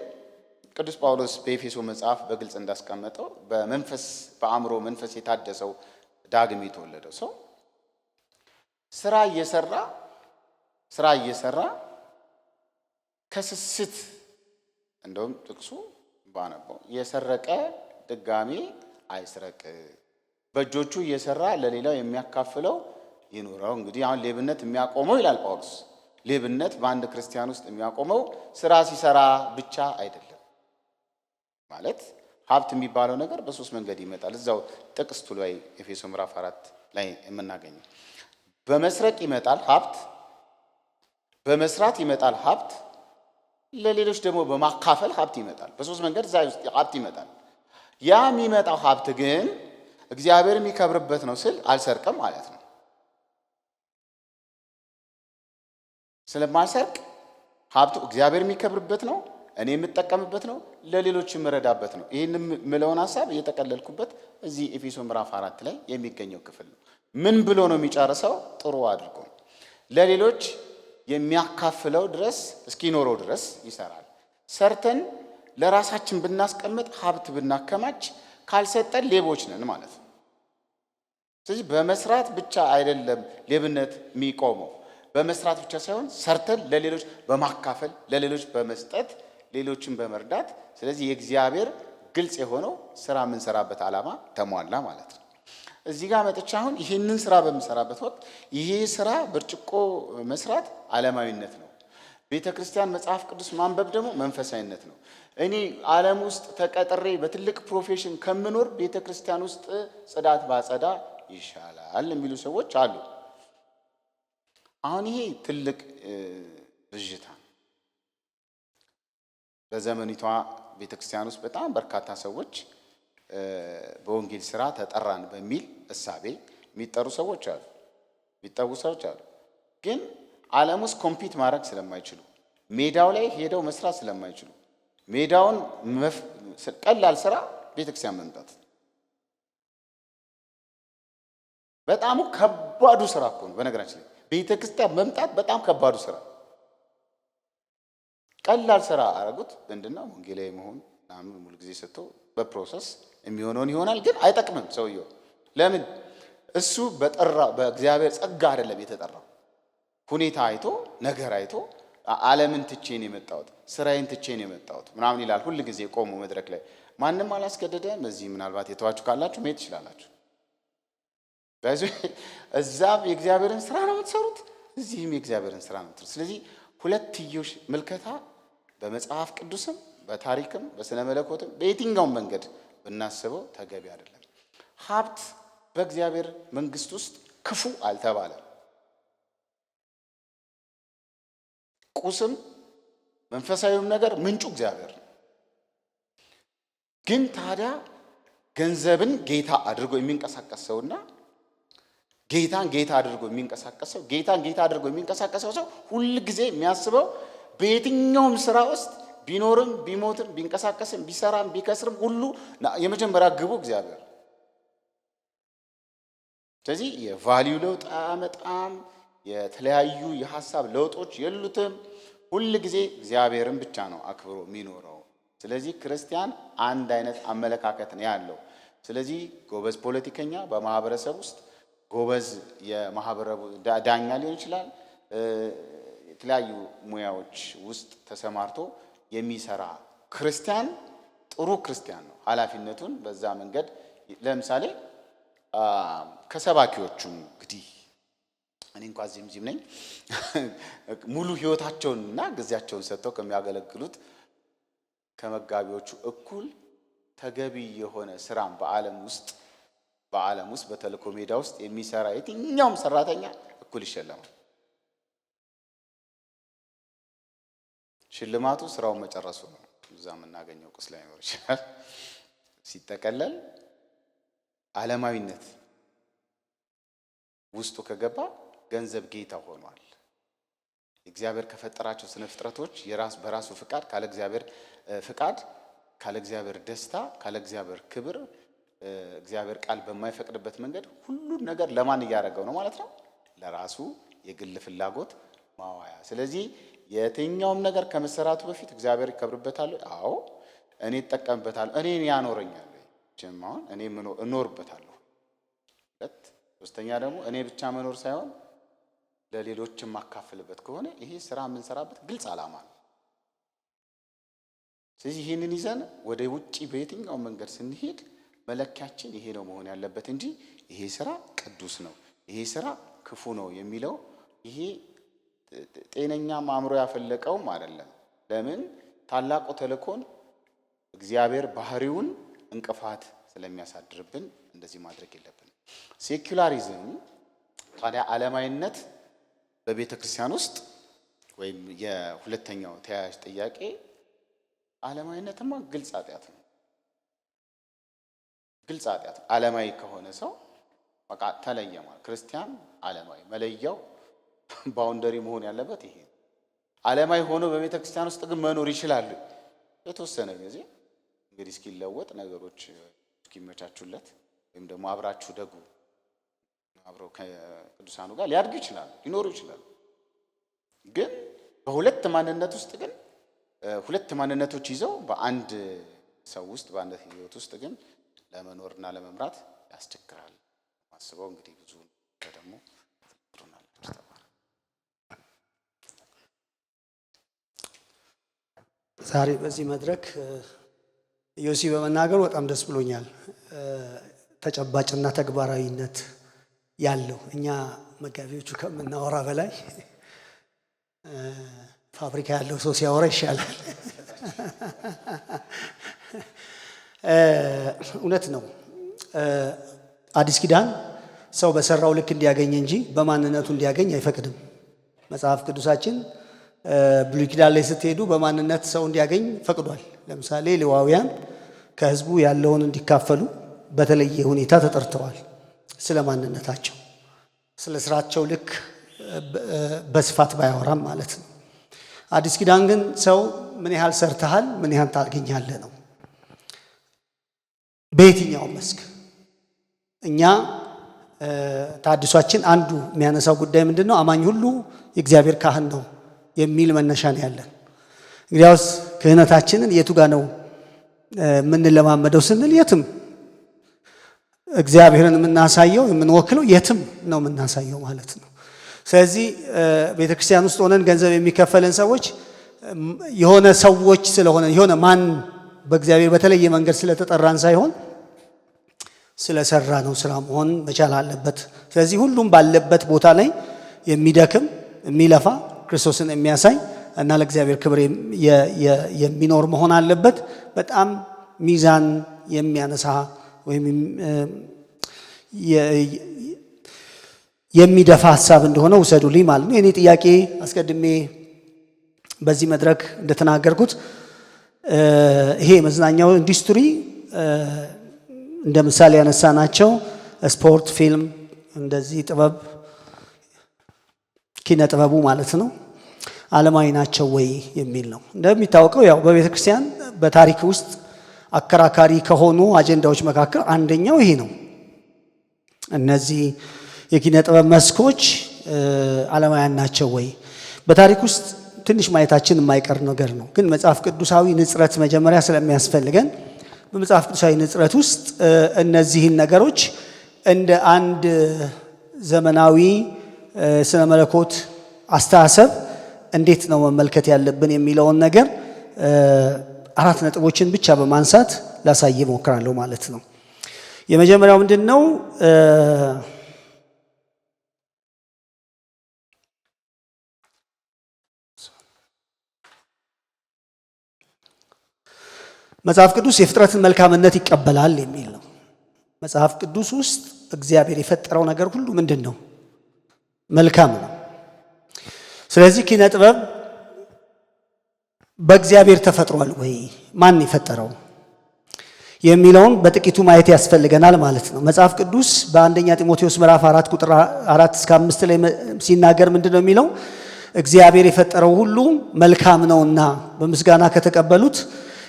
ቅዱስ ጳውሎስ በኤፌሶ መጽሐፍ በግልጽ እንዳስቀመጠው በአእምሮ መንፈስ የታደሰው ዳግም የተወለደው ሰው ስራ እየሰራ ከስስት እንደውም ጥቅሱ ባነበው የሰረቀ ድጋሜ አይስረቅ፣ በእጆቹ እየሰራ ለሌላው የሚያካፍለው ይኑረው። እንግዲህ አሁን ሌብነት የሚያቆመው ይላል ጳውሎስ፣ ሌብነት በአንድ ክርስቲያን ውስጥ የሚያቆመው ስራ ሲሰራ ብቻ አይደለም። ማለት ሀብት የሚባለው ነገር በሶስት መንገድ ይመጣል። እዛው ጥቅስቱ ላይ ኤፌሶ ምዕራፍ 4 ላይ የምናገኘው በመስረቅ ይመጣል ሀብት፣ በመስራት ይመጣል ሀብት፣ ለሌሎች ደግሞ በማካፈል ሀብት ይመጣል። በሶስት መንገድ እዛ ውስጥ ሀብት ይመጣል። ያ የሚመጣው ሀብት ግን እግዚአብሔር የሚከብርበት ነው ስል አልሰርቅም ማለት ነው። ስለማልሰርቅ ሀብቱ እግዚአብሔር የሚከብርበት ነው፣ እኔ የምጠቀምበት ነው፣ ለሌሎች የምረዳበት ነው። ይህን የምለውን ሀሳብ እየጠቀለልኩበት እዚህ ኤፌሶ ምዕራፍ 4 ላይ የሚገኘው ክፍል ነው። ምን ብሎ ነው የሚጨርሰው? ጥሩ አድርጎ ለሌሎች የሚያካፍለው ድረስ እስኪኖረው ድረስ ይሰራል። ሰርተን ለራሳችን ብናስቀምጥ ሀብት ብናከማች ካልሰጠን ሌቦች ነን ማለት ነው። ስለዚህ በመስራት ብቻ አይደለም ሌብነት የሚቆመው፣ በመስራት ብቻ ሳይሆን ሰርተን ለሌሎች በማካፈል ለሌሎች በመስጠት ሌሎችን በመርዳት። ስለዚህ የእግዚአብሔር ግልጽ የሆነው ስራ የምንሰራበት ዓላማ ተሟላ ማለት ነው። እዚህ ጋር መጥቻ አሁን ይህንን ስራ በምሰራበት ወቅት ይሄ ስራ ብርጭቆ መስራት ዓለማዊነት ነው። ቤተ ክርስቲያን መጽሐፍ ቅዱስ ማንበብ ደግሞ መንፈሳዊነት ነው። እኔ ዓለም ውስጥ ተቀጥሬ በትልቅ ፕሮፌሽን ከምኖር ቤተ ክርስቲያን ውስጥ ጽዳት ባጸዳ ይሻላል የሚሉ ሰዎች አሉ። አሁን ይሄ ትልቅ ብዥታ። በዘመኒቷ ቤተ ክርስቲያን ውስጥ በጣም በርካታ ሰዎች በወንጌል ስራ ተጠራን በሚል እሳቤ የሚጠሩ ሰዎች አሉ። ግን ዓለም ውስጥ ኮምፒት ማድረግ ስለማይችሉ፣ ሜዳው ላይ ሄደው መስራት ስለማይችሉ፣ ሜዳውን ቀላል ስራ ቤተክርስቲያን መምጣት በጣም ከባዱ ስራ እኮ ነው። በነገራችን ላይ ቤተክርስቲያን መምጣት በጣም ከባዱ ስራ። ቀላል ስራ አረጉት ምንድነው? ወንጌላዊ መሆን ምናምን ሙሉ ጊዜ ሰጥቶ በፕሮሰስ የሚሆነውን ይሆናል፣ ግን አይጠቅምም ሰውየው። ለምን? እሱ በእግዚአብሔር ጸጋ አይደለም የተጠራው። ሁኔታ አይቶ ነገር አይቶ ዓለምን ትቼ ነው የመጣሁት፣ ስራዬን ትቼ ነው የመጣሁት ምናምን ይላል። ሁል ጊዜ ቆሞ መድረክ ላይ ማንም አላስገደደም። እዚህ ምናልባት የተዋችሁ ካላችሁ መሄድ ትችላላችሁ። እዛም የእግዚአብሔርን ስራ ነው የምትሰሩት፣ እዚህም የእግዚአብሔርን ስራ ነው የምትሰሩት። ስለዚህ ሁለትዮሽ ምልከታ በመጽሐፍ ቅዱስም በታሪክም በስነ መለኮትም በየትኛውም መንገድ ብናስበው ተገቢ አይደለም። ሀብት በእግዚአብሔር መንግስት ውስጥ ክፉ አልተባለም። ቁስም መንፈሳዊም ነገር ምንጩ እግዚአብሔር ነው። ግን ታዲያ ገንዘብን ጌታ አድርጎ የሚንቀሳቀስ ሰውና ጌታን ጌታ አድርጎ የሚንቀሳቀሰው ሰው ሁል ጊዜ የሚያስበው በየትኛውም ስራ ውስጥ ቢኖርም ቢሞትም ቢንቀሳቀስም ቢሰራም ቢከስርም ሁሉ የመጀመሪያ ግቡ እግዚአብሔር። ስለዚህ የቫልዩ ለውጥ አያመጣም፣ የተለያዩ የሀሳብ ለውጦች የሉትም። ሁል ጊዜ እግዚአብሔርን ብቻ ነው አክብሮ የሚኖረው። ስለዚህ ክርስቲያን አንድ አይነት አመለካከት ነው ያለው። ስለዚህ ጎበዝ ፖለቲከኛ በማህበረሰብ ውስጥ ጎበዝ የማህበረሰቡ ዳኛ ሊሆን ይችላል። የተለያዩ ሙያዎች ውስጥ ተሰማርቶ የሚሰራ ክርስቲያን ጥሩ ክርስቲያን ነው። ኃላፊነቱን በዛ መንገድ ለምሳሌ ከሰባኪዎቹ እንግዲህ እኔ እንኳን ዚምዚም ነኝ ሙሉ ህይወታቸውንና ጊዜያቸውን ሰጥተው ከሚያገለግሉት ከመጋቢዎቹ እኩል ተገቢ የሆነ ስራም በዓለም ውስጥ በተልእኮ ሜዳ ውስጥ የሚሰራ የትኛውም ሰራተኛ እኩል ይሸለማል። ሽልማቱ ስራውን መጨረሱ ነው። እዛ የምናገኘው ቁስ ላይኖር ይችላል። ሲጠቀለል ዓለማዊነት ውስጡ ከገባ ገንዘብ ጌታ ሆኗል። እግዚአብሔር ከፈጠራቸው ስነ ፍጥረቶች በራሱ ፍቃድ ካለ እግዚአብሔር ፍቃድ ካለ እግዚአብሔር ደስታ ካለ እግዚአብሔር ክብር እግዚአብሔር ቃል በማይፈቅድበት መንገድ ሁሉን ነገር ለማን እያደረገው ነው ማለት ነው? ለራሱ የግል ፍላጎት ማዋያ። ስለዚህ የትኛውም ነገር ከመሰራቱ በፊት እግዚአብሔር ይከብርበታል። አዎ እኔ እጠቀምበታለሁ፣ እኔን ያኖረኛል፣ ጀማውን እኔ እኖርበታለሁ። ሶስተኛ ደግሞ እኔ ብቻ መኖር ሳይሆን ለሌሎችም ማካፈልበት ከሆነ ይሄ ስራ የምንሰራበት ግልጽ ዓላማ ነው። ስለዚህ ይህንን ይዘን ወደ ውጪ በየትኛው መንገድ ስንሄድ መለኪያችን ይሄ ነው መሆን ያለበት እንጂ ይሄ ስራ ቅዱስ ነው፣ ይሄ ስራ ክፉ ነው የሚለው ይሄ ጤነኛ አእምሮ ያፈለቀውም አይደለም። ለምን? ታላቁ ተልእኮን እግዚአብሔር ባህሪውን እንቅፋት ስለሚያሳድርብን እንደዚህ ማድረግ የለብንም። ሴኩላሪዝም ታዲያ ዓለማዊነት በቤተ ክርስቲያን ውስጥ ወይም የሁለተኛው ተያያዥ ጥያቄ ዓለማዊነትማ ግልጽ ኃጢአት ነው። ግልጽ ኃጢአት ዓለማዊ ከሆነ ሰው በቃ ተለየ ማለት ክርስቲያን ዓለማዊ መለያው ባውንደሪ መሆን ያለበት ይሄ። ዓለማዊ ሆኖ በቤተ ክርስቲያን ውስጥ ግን መኖር ይችላል የተወሰነ ጊዜ እንግዲህ እስኪለወጥ ነገሮች እስኪመቻቹለት ወይም ደግሞ አብራችሁ ደጉ አብረው ከቅዱሳኑ ጋር ሊያድጉ ይችላል ሊኖሩ ይችላል። ግን በሁለት ማንነት ውስጥ ግን ሁለት ማንነቶች ይዘው በአንድ ሰው ውስጥ በአንድ ህይወት ውስጥ ግን ለመኖርና ለመምራት ያስቸግራል። ማስበው እንግዲህ ብዙ ደግሞ ዛሬ በዚህ መድረክ ዮሲ በመናገር በጣም ደስ ብሎኛል። ተጨባጭና ተግባራዊነት ያለው እኛ መጋቢዎቹ ከምናወራ በላይ ፋብሪካ ያለው ሰው ሲያወራ ይሻላል። እውነት ነው። አዲስ ኪዳን ሰው በሰራው ልክ እንዲያገኝ እንጂ በማንነቱ እንዲያገኝ አይፈቅድም። መጽሐፍ ቅዱሳችን ብሉይ ኪዳን ላይ ስትሄዱ በማንነት ሰው እንዲያገኝ ፈቅዷል። ለምሳሌ ሌዋውያን ከህዝቡ ያለውን እንዲካፈሉ በተለየ ሁኔታ ተጠርተዋል። ስለ ማንነታቸው ስለ ስራቸው ልክ በስፋት ባያወራም ማለት ነው። አዲስ ኪዳን ግን ሰው ምን ያህል ሰርተሃል፣ ምን ያህል ታገኛለህ ነው። በየትኛውም መስክ እኛ ታድሷችን አንዱ የሚያነሳው ጉዳይ ምንድነው? አማኝ ሁሉ የእግዚአብሔር ካህን ነው የሚል መነሻ ነው ያለን። እንግዲያውስ ክህነታችንን የቱ ጋር ነው የምንለማመደው ስንል የትም እግዚአብሔርን የምናሳየው የምንወክለው የትም ነው የምናሳየው ማለት ነው። ስለዚህ ቤተክርስቲያን ውስጥ ሆነን ገንዘብ የሚከፈለን ሰዎች የሆነ ሰዎች ስለሆነ የሆነ ማን በእግዚአብሔር በተለየ መንገድ ስለተጠራን ሳይሆን ስለሰራ ነው ስራ መሆን መቻል አለበት። ስለዚህ ሁሉም ባለበት ቦታ ላይ የሚደክም የሚለፋ ክርስቶስን የሚያሳይ እና ለእግዚአብሔር ክብር የሚኖር መሆን አለበት። በጣም ሚዛን የሚያነሳ ወይም የሚደፋ ሐሳብ እንደሆነ ውሰዱልኝ ማለት ነው። የኔ ጥያቄ አስቀድሜ በዚህ መድረክ እንደተናገርኩት ይሄ መዝናኛው ኢንዱስትሪ እንደ ምሳሌ ያነሳናቸው ስፖርት፣ ፊልም፣ እንደዚህ ጥበብ፣ ኪነ ጥበቡ ማለት ነው ዓለማዊ ናቸው ወይ የሚል ነው። እንደሚታወቀው ያው በቤተ ክርስቲያን በታሪክ ውስጥ አከራካሪ ከሆኑ አጀንዳዎች መካከል አንደኛው ይሄ ነው። እነዚህ የኪነ ጥበብ መስኮች ዓለማውያን ናቸው ወይ? በታሪክ ውስጥ ትንሽ ማየታችን የማይቀር ነገር ነው። ግን መጽሐፍ ቅዱሳዊ ንጽረት መጀመሪያ ስለሚያስፈልገን በመጽሐፍ ቅዱሳዊ ንጽረት ውስጥ እነዚህን ነገሮች እንደ አንድ ዘመናዊ ስነ መለኮት አስተሳሰብ እንዴት ነው መመልከት ያለብን የሚለውን ነገር 4 ነጥቦችን ብቻ በማንሳት ላሳይ እሞክራለሁ ማለት ነው። የመጀመሪያው ምንድነው? መጽሐፍ ቅዱስ የፍጥረትን መልካምነት ይቀበላል የሚል ነው። መጽሐፍ ቅዱስ ውስጥ እግዚአብሔር የፈጠረው ነገር ሁሉ ምንድነው? መልካም ነው። ስለዚህ ኪነ ጥበብ በእግዚአብሔር ተፈጥሯል ወይ? ማን የፈጠረው የሚለውን በጥቂቱ ማየት ያስፈልገናል ማለት ነው። መጽሐፍ ቅዱስ በአንደኛ ጢሞቴዎስ ምዕራፍ 4 ቁጥር 4 እስከ 5 ላይ ሲናገር ምንድነው የሚለው? እግዚአብሔር የፈጠረው ሁሉ መልካም ነውና በምስጋና ከተቀበሉት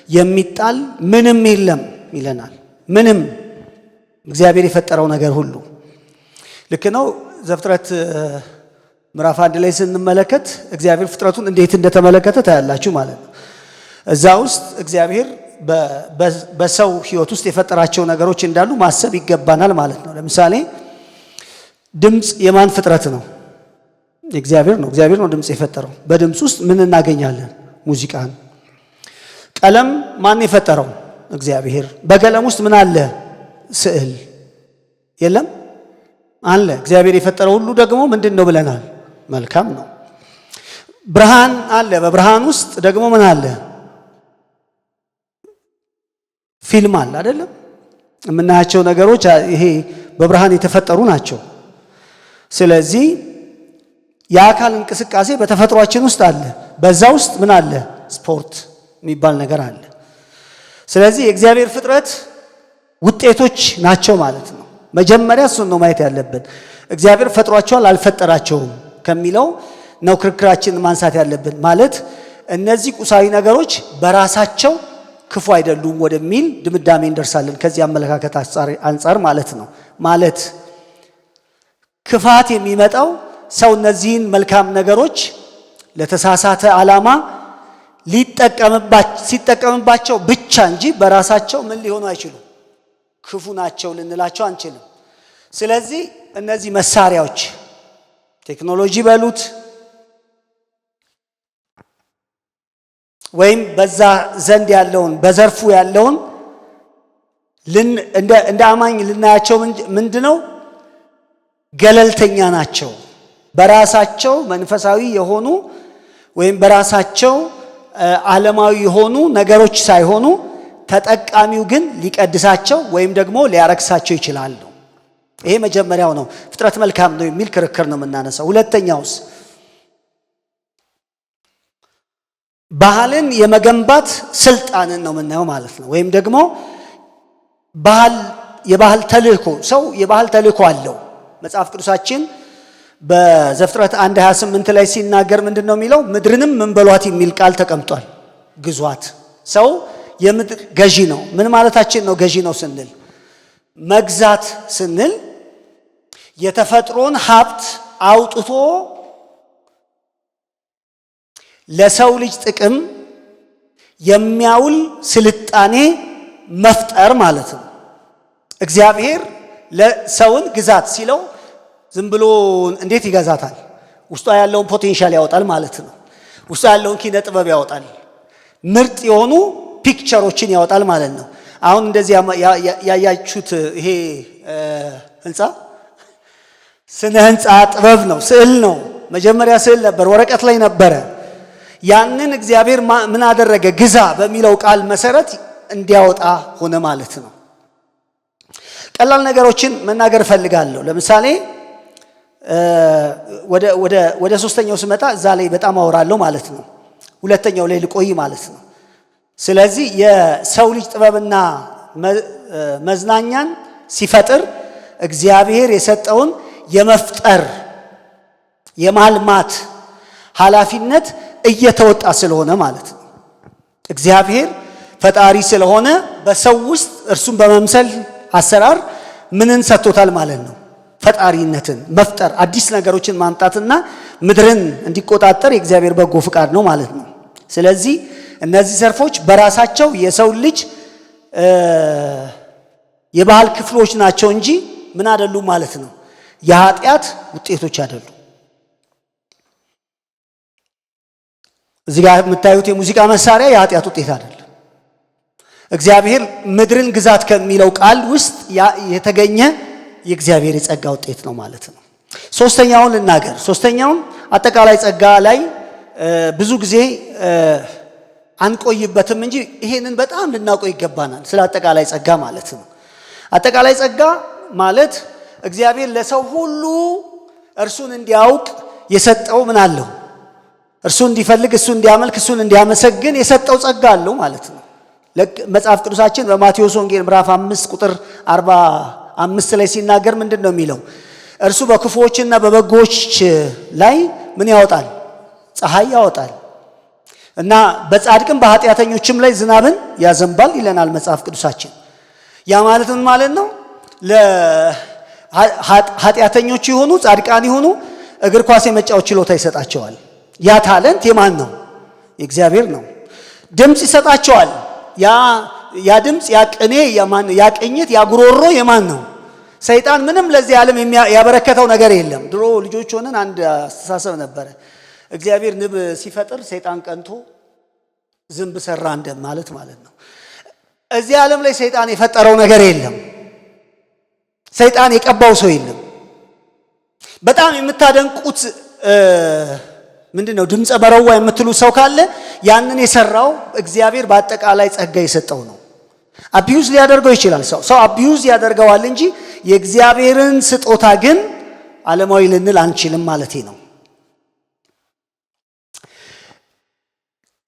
የሚጣል ምንም የለም ይለናል። ምንም እግዚአብሔር የፈጠረው ነገር ሁሉ ልክ ነው። ዘፍጥረት ምዕራፍ 1 ላይ ስንመለከት እግዚአብሔር ፍጥረቱን እንዴት እንደተመለከተ ታያላችሁ ማለት ነው። እዛ ውስጥ እግዚአብሔር በሰው ሕይወት ውስጥ የፈጠራቸው ነገሮች እንዳሉ ማሰብ ይገባናል ማለት ነው። ለምሳሌ ድምጽ የማን ፍጥረት ነው? እግዚአብሔር ነው። እግዚአብሔር ነው ድምጽ የፈጠረው። በድምጽ ውስጥ ምን እናገኛለን? ሙዚቃን። ቀለም ማን የፈጠረው? እግዚአብሔር። በቀለም ውስጥ ምን አለ? ስዕል የለም አለ። እግዚአብሔር የፈጠረው ሁሉ ደግሞ ምንድነው ብለናል? መልካም ነው። ብርሃን አለ። በብርሃን ውስጥ ደግሞ ምን አለ? ፊልም አለ አይደለም? የምናያቸው ነገሮች ይሄ በብርሃን የተፈጠሩ ናቸው። ስለዚህ የአካል እንቅስቃሴ በተፈጥሯችን ውስጥ አለ። በዛ ውስጥ ምን አለ? ስፖርት የሚባል ነገር አለ። ስለዚህ የእግዚአብሔር ፍጥረት ውጤቶች ናቸው ማለት ነው። መጀመሪያ እሱን ነው ማየት ያለብን። እግዚአብሔር ፈጥሯቸዋል አልፈጠራቸውም ከሚለው ነው ክርክራችንን ማንሳት ያለብን። ማለት እነዚህ ቁሳዊ ነገሮች በራሳቸው ክፉ አይደሉም ወደሚል ድምዳሜ እንደርሳለን። ከዚህ አመለካከት አንፃር ማለት ነው። ማለት ክፋት የሚመጣው ሰው እነዚህን መልካም ነገሮች ለተሳሳተ ዓላማ ሲጠቀምባቸው ብቻ እንጂ በራሳቸው ምን ሊሆኑ አይችሉም፣ ክፉ ናቸው ልንላቸው አንችልም። ስለዚህ እነዚህ መሳሪያዎች ቴክኖሎጂ በሉት ወይም በዛ ዘንድ ያለውን በዘርፉ ያለውን እንደ አማኝ ልናያቸው ምንድነው? ገለልተኛ ናቸው። በራሳቸው መንፈሳዊ የሆኑ ወይም በራሳቸው ዓለማዊ የሆኑ ነገሮች ሳይሆኑ ተጠቃሚው ግን ሊቀድሳቸው ወይም ደግሞ ሊያረክሳቸው ይችላል። ይሄ መጀመሪያው ነው። ፍጥረት መልካም ነው የሚል ክርክር ነው የምናነሳው። ሁለተኛውስ ባህልን የመገንባት ስልጣንን ነው የምናየው ማለት ነው። ወይም ደግሞ የባህል ተልእኮ፣ ሰው የባህል ተልእኮ አለው። መጽሐፍ ቅዱሳችን በዘፍጥረት 1:28 ላይ ሲናገር ምንድነው የሚለው? ምድርንም ምን በሏት የሚል ቃል ተቀምጧል። ግዟት። ሰው የምድር ገዢ ነው። ምን ማለታችን ነው? ገዢ ነው ስንል መግዛት ስንል የተፈጥሮን ሀብት አውጥቶ ለሰው ልጅ ጥቅም የሚያውል ስልጣኔ መፍጠር ማለት ነው። እግዚአብሔር ለሰውን ግዛት ሲለው ዝም ብሎ እንዴት ይገዛታል? ውስጧ ያለውን ፖቴንሻል ያወጣል ማለት ነው። ውስጧ ያለውን ኪነ ጥበብ ያወጣል። ምርጥ የሆኑ ፒክቸሮችን ያወጣል ማለት ነው። አሁን እንደዚህ ያያችሁት ይሄ ህንፃ ስነ ህንፃ ጥበብ ነው፣ ስዕል ነው። መጀመሪያ ስዕል ነበር፣ ወረቀት ላይ ነበረ። ያንን እግዚአብሔር ምን አደረገ? ግዛ በሚለው ቃል መሰረት እንዲያወጣ ሆነ ማለት ነው። ቀላል ነገሮችን መናገር እፈልጋለሁ። ለምሳሌ ወደ ሶስተኛው ስመጣ እዛ ላይ በጣም አወራለሁ ማለት ነው። ሁለተኛው ላይ ልቆይ ማለት ነው። ስለዚህ የሰው ልጅ ጥበብና መዝናኛን ሲፈጥር እግዚአብሔር የሰጠውን የመፍጠር የማልማት ኃላፊነት እየተወጣ ስለሆነ ማለት ነው። እግዚአብሔር ፈጣሪ ስለሆነ በሰው ውስጥ እርሱን በመምሰል አሰራር ምንን ሰጥቶታል ማለት ነው? ፈጣሪነትን መፍጠር፣ አዲስ ነገሮችን ማምጣትና ምድርን እንዲቆጣጠር የእግዚአብሔር በጎ ፍቃድ ነው ማለት ነው። ስለዚህ እነዚህ ዘርፎች በራሳቸው የሰው ልጅ የባህል ክፍሎች ናቸው እንጂ ምን አይደሉም ማለት ነው። የኃጢአት ውጤቶች አይደሉም። እዚህ ጋር የምታዩት የሙዚቃ መሳሪያ የኃጢአት ውጤት አይደለም። እግዚአብሔር ምድርን ግዛት ከሚለው ቃል ውስጥ የተገኘ የእግዚአብሔር የጸጋ ውጤት ነው ማለት ነው። ሶስተኛውን ልናገር። ሶስተኛውን አጠቃላይ ጸጋ ላይ ብዙ ጊዜ አንቆይበትም እንጂ ይሄንን በጣም ልናውቀው ይገባናል። ስለ አጠቃላይ ጸጋ ማለት ነው። አጠቃላይ ጸጋ ማለት እግዚአብሔር ለሰው ሁሉ እርሱን እንዲያውቅ የሰጠው ምን አለው? እርሱን እንዲፈልግ፣ እሱን እንዲያመልክ፣ እሱን እንዲያመሰግን የሰጠው ጸጋ አለው ማለት ነው። መጽሐፍ ቅዱሳችን በማቴዎስ ወንጌል ምዕራፍ 5 ቁጥር 45 ላይ ሲናገር ምንድን ነው የሚለው? እርሱ በክፉዎችና በበጎዎች ላይ ምን ያወጣል? ፀሐይ ያወጣል እና በጻድቅም በኃጢአተኞችም ላይ ዝናብን ያዘንባል ይለናል መጽሐፍ ቅዱሳችን። ያ ማለት ምን ማለት ነው? ለኃጢአተኞች ይሆኑ ጻድቃን ይሆኑ እግር ኳስ የመጫወት ችሎታ ይሰጣቸዋል። ያ ታለንት የማን ነው? የእግዚአብሔር ነው። ድምፅ ይሰጣቸዋል። ያ ድምፅ፣ ያ ቅኔ፣ ያ ቅኝት፣ ያ ጉሮሮ የማን ነው? ሰይጣን ምንም ለዚህ ዓለም ያበረከተው ነገር የለም። ድሮ ልጆች ሆነን አንድ አስተሳሰብ ነበረ። እግዚአብሔር ንብ ሲፈጥር ሰይጣን ቀንቶ ዝንብ ሰራ እንደማለት ማለት ነው። እዚህ ዓለም ላይ ሰይጣን የፈጠረው ነገር የለም። ሰይጣን የቀባው ሰው የለም። በጣም የምታደንቁት ምንድነው? ድምፀ በረዋ የምትሉ ሰው ካለ ያንን የሰራው እግዚአብሔር በአጠቃላይ ጸጋ የሰጠው ነው። አቢዩዝ ሊያደርገው ይችላል። ሰው አቢዩዝ ያደርገዋል እንጂ የእግዚአብሔርን ስጦታ ግን ዓለማዊ ልንል አንችልም ማለት ነው።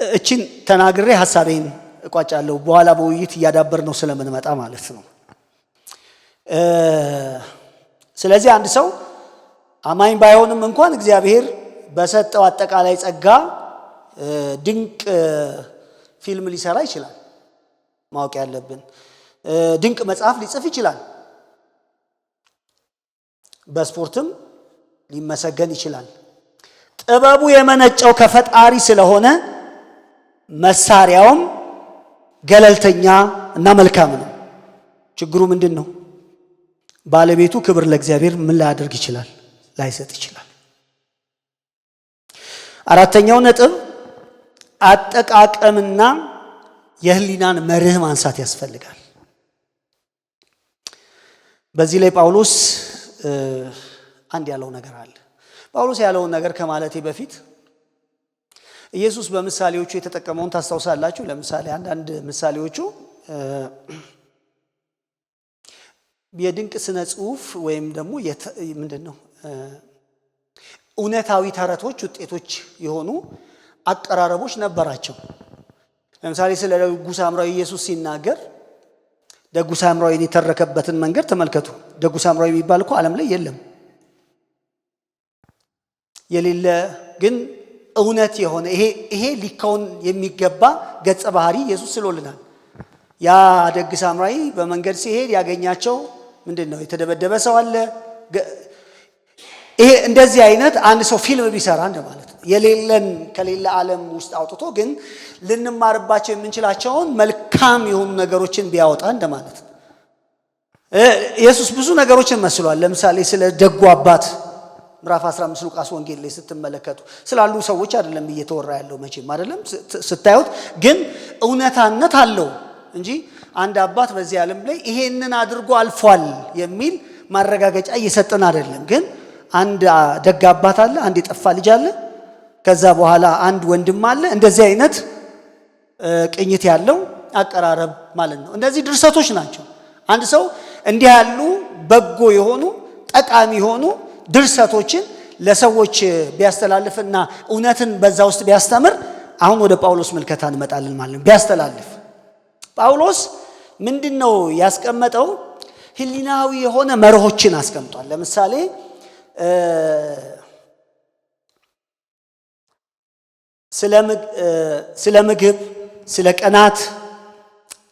እቺን ተናግሬ ሐሳቤን እቋጫለሁ። በኋላ በውይይት እያዳበር ነው ስለምንመጣ ማለት ነው። ስለዚህ አንድ ሰው አማኝ ባይሆንም እንኳን እግዚአብሔር በሰጠው አጠቃላይ ጸጋ ድንቅ ፊልም ሊሰራ ይችላል። ማወቅ ያለብን ድንቅ መጽሐፍ ሊጽፍ ይችላል። በስፖርትም ሊመሰገን ይችላል። ጥበቡ የመነጨው ከፈጣሪ ስለሆነ መሳሪያውም ገለልተኛ እና መልካም ነው። ችግሩ ምንድን ነው? ባለቤቱ ክብር ለእግዚአብሔር ምን ላያደርግ ይችላል? ላይሰጥ ይችላል። አራተኛው ነጥብ አጠቃቀምና የህሊናን መርህ ማንሳት ያስፈልጋል። በዚህ ላይ ጳውሎስ አንድ ያለው ነገር አለ። ጳውሎስ ያለውን ነገር ከማለቴ በፊት ኢየሱስ በምሳሌዎቹ የተጠቀመውን ታስታውሳላችሁ። ለምሳሌ አንዳንድ ምሳሌዎቹ የድንቅ ስነ ጽሑፍ ወይም ደግሞ ምንድነው እውነታዊ ተረቶች ውጤቶች የሆኑ አቀራረቦች ነበራቸው። ለምሳሌ ስለ ደጉ ሳምራዊ ኢየሱስ ሲናገር ደጉ ሳምራዊን የተረከበትን መንገድ ተመልከቱ። ደጉ ሳምራዊ የሚባል እኮ ዓለም ላይ የለም። የሌለ ግን እውነት የሆነ ይሄ ሊከውን የሚገባ ገጸ ባህሪ ኢየሱስ ስሎልናል። ያ ደግ ሳምራዊ በመንገድ ሲሄድ ያገኛቸው ምንድነው? የተደበደበ ሰው አለ። ይሄ እንደዚህ አይነት አንድ ሰው ፊልም ቢሰራ እንደማለት ነው። የሌለን ከሌለ ዓለም ውስጥ አውጥቶ ግን ልንማርባቸው የምንችላቸውን መልካም የሆኑ ነገሮችን ቢያወጣ እንደማለት ነው። ኢየሱስ ብዙ ነገሮችን መስሏል። ለምሳሌ ስለ ደጉ አባት ምዕራፍ 15 ሉቃስ ወንጌል ላይ ስትመለከቱ ስላሉ ሰዎች አይደለም እየተወራ ያለው መቼም አይደለም ስታዩት፣ ግን እውነታነት አለው እንጂ አንድ አባት በዚህ ዓለም ላይ ይሄንን አድርጎ አልፏል የሚል ማረጋገጫ እየሰጠን አይደለም። ግን አንድ ደግ አባት አለ፣ አንድ የጠፋ ልጅ አለ፣ ከዛ በኋላ አንድ ወንድም አለ። እንደዚህ አይነት ቅኝት ያለው አቀራረብ ማለት ነው። እነዚህ ድርሰቶች ናቸው። አንድ ሰው እንዲህ ያሉ በጎ የሆኑ ጠቃሚ የሆኑ ድርሰቶችን ለሰዎች ቢያስተላልፍና እውነትን በዛ ውስጥ ቢያስተምር፣ አሁን ወደ ጳውሎስ ምልከታ እንመጣለን ማለት ነው። ቢያስተላልፍ ጳውሎስ ምንድነው ያስቀመጠው? ህሊናዊ የሆነ መርሆችን አስቀምጧል። ለምሳሌ ስለ ምግብ፣ ስለ ቀናት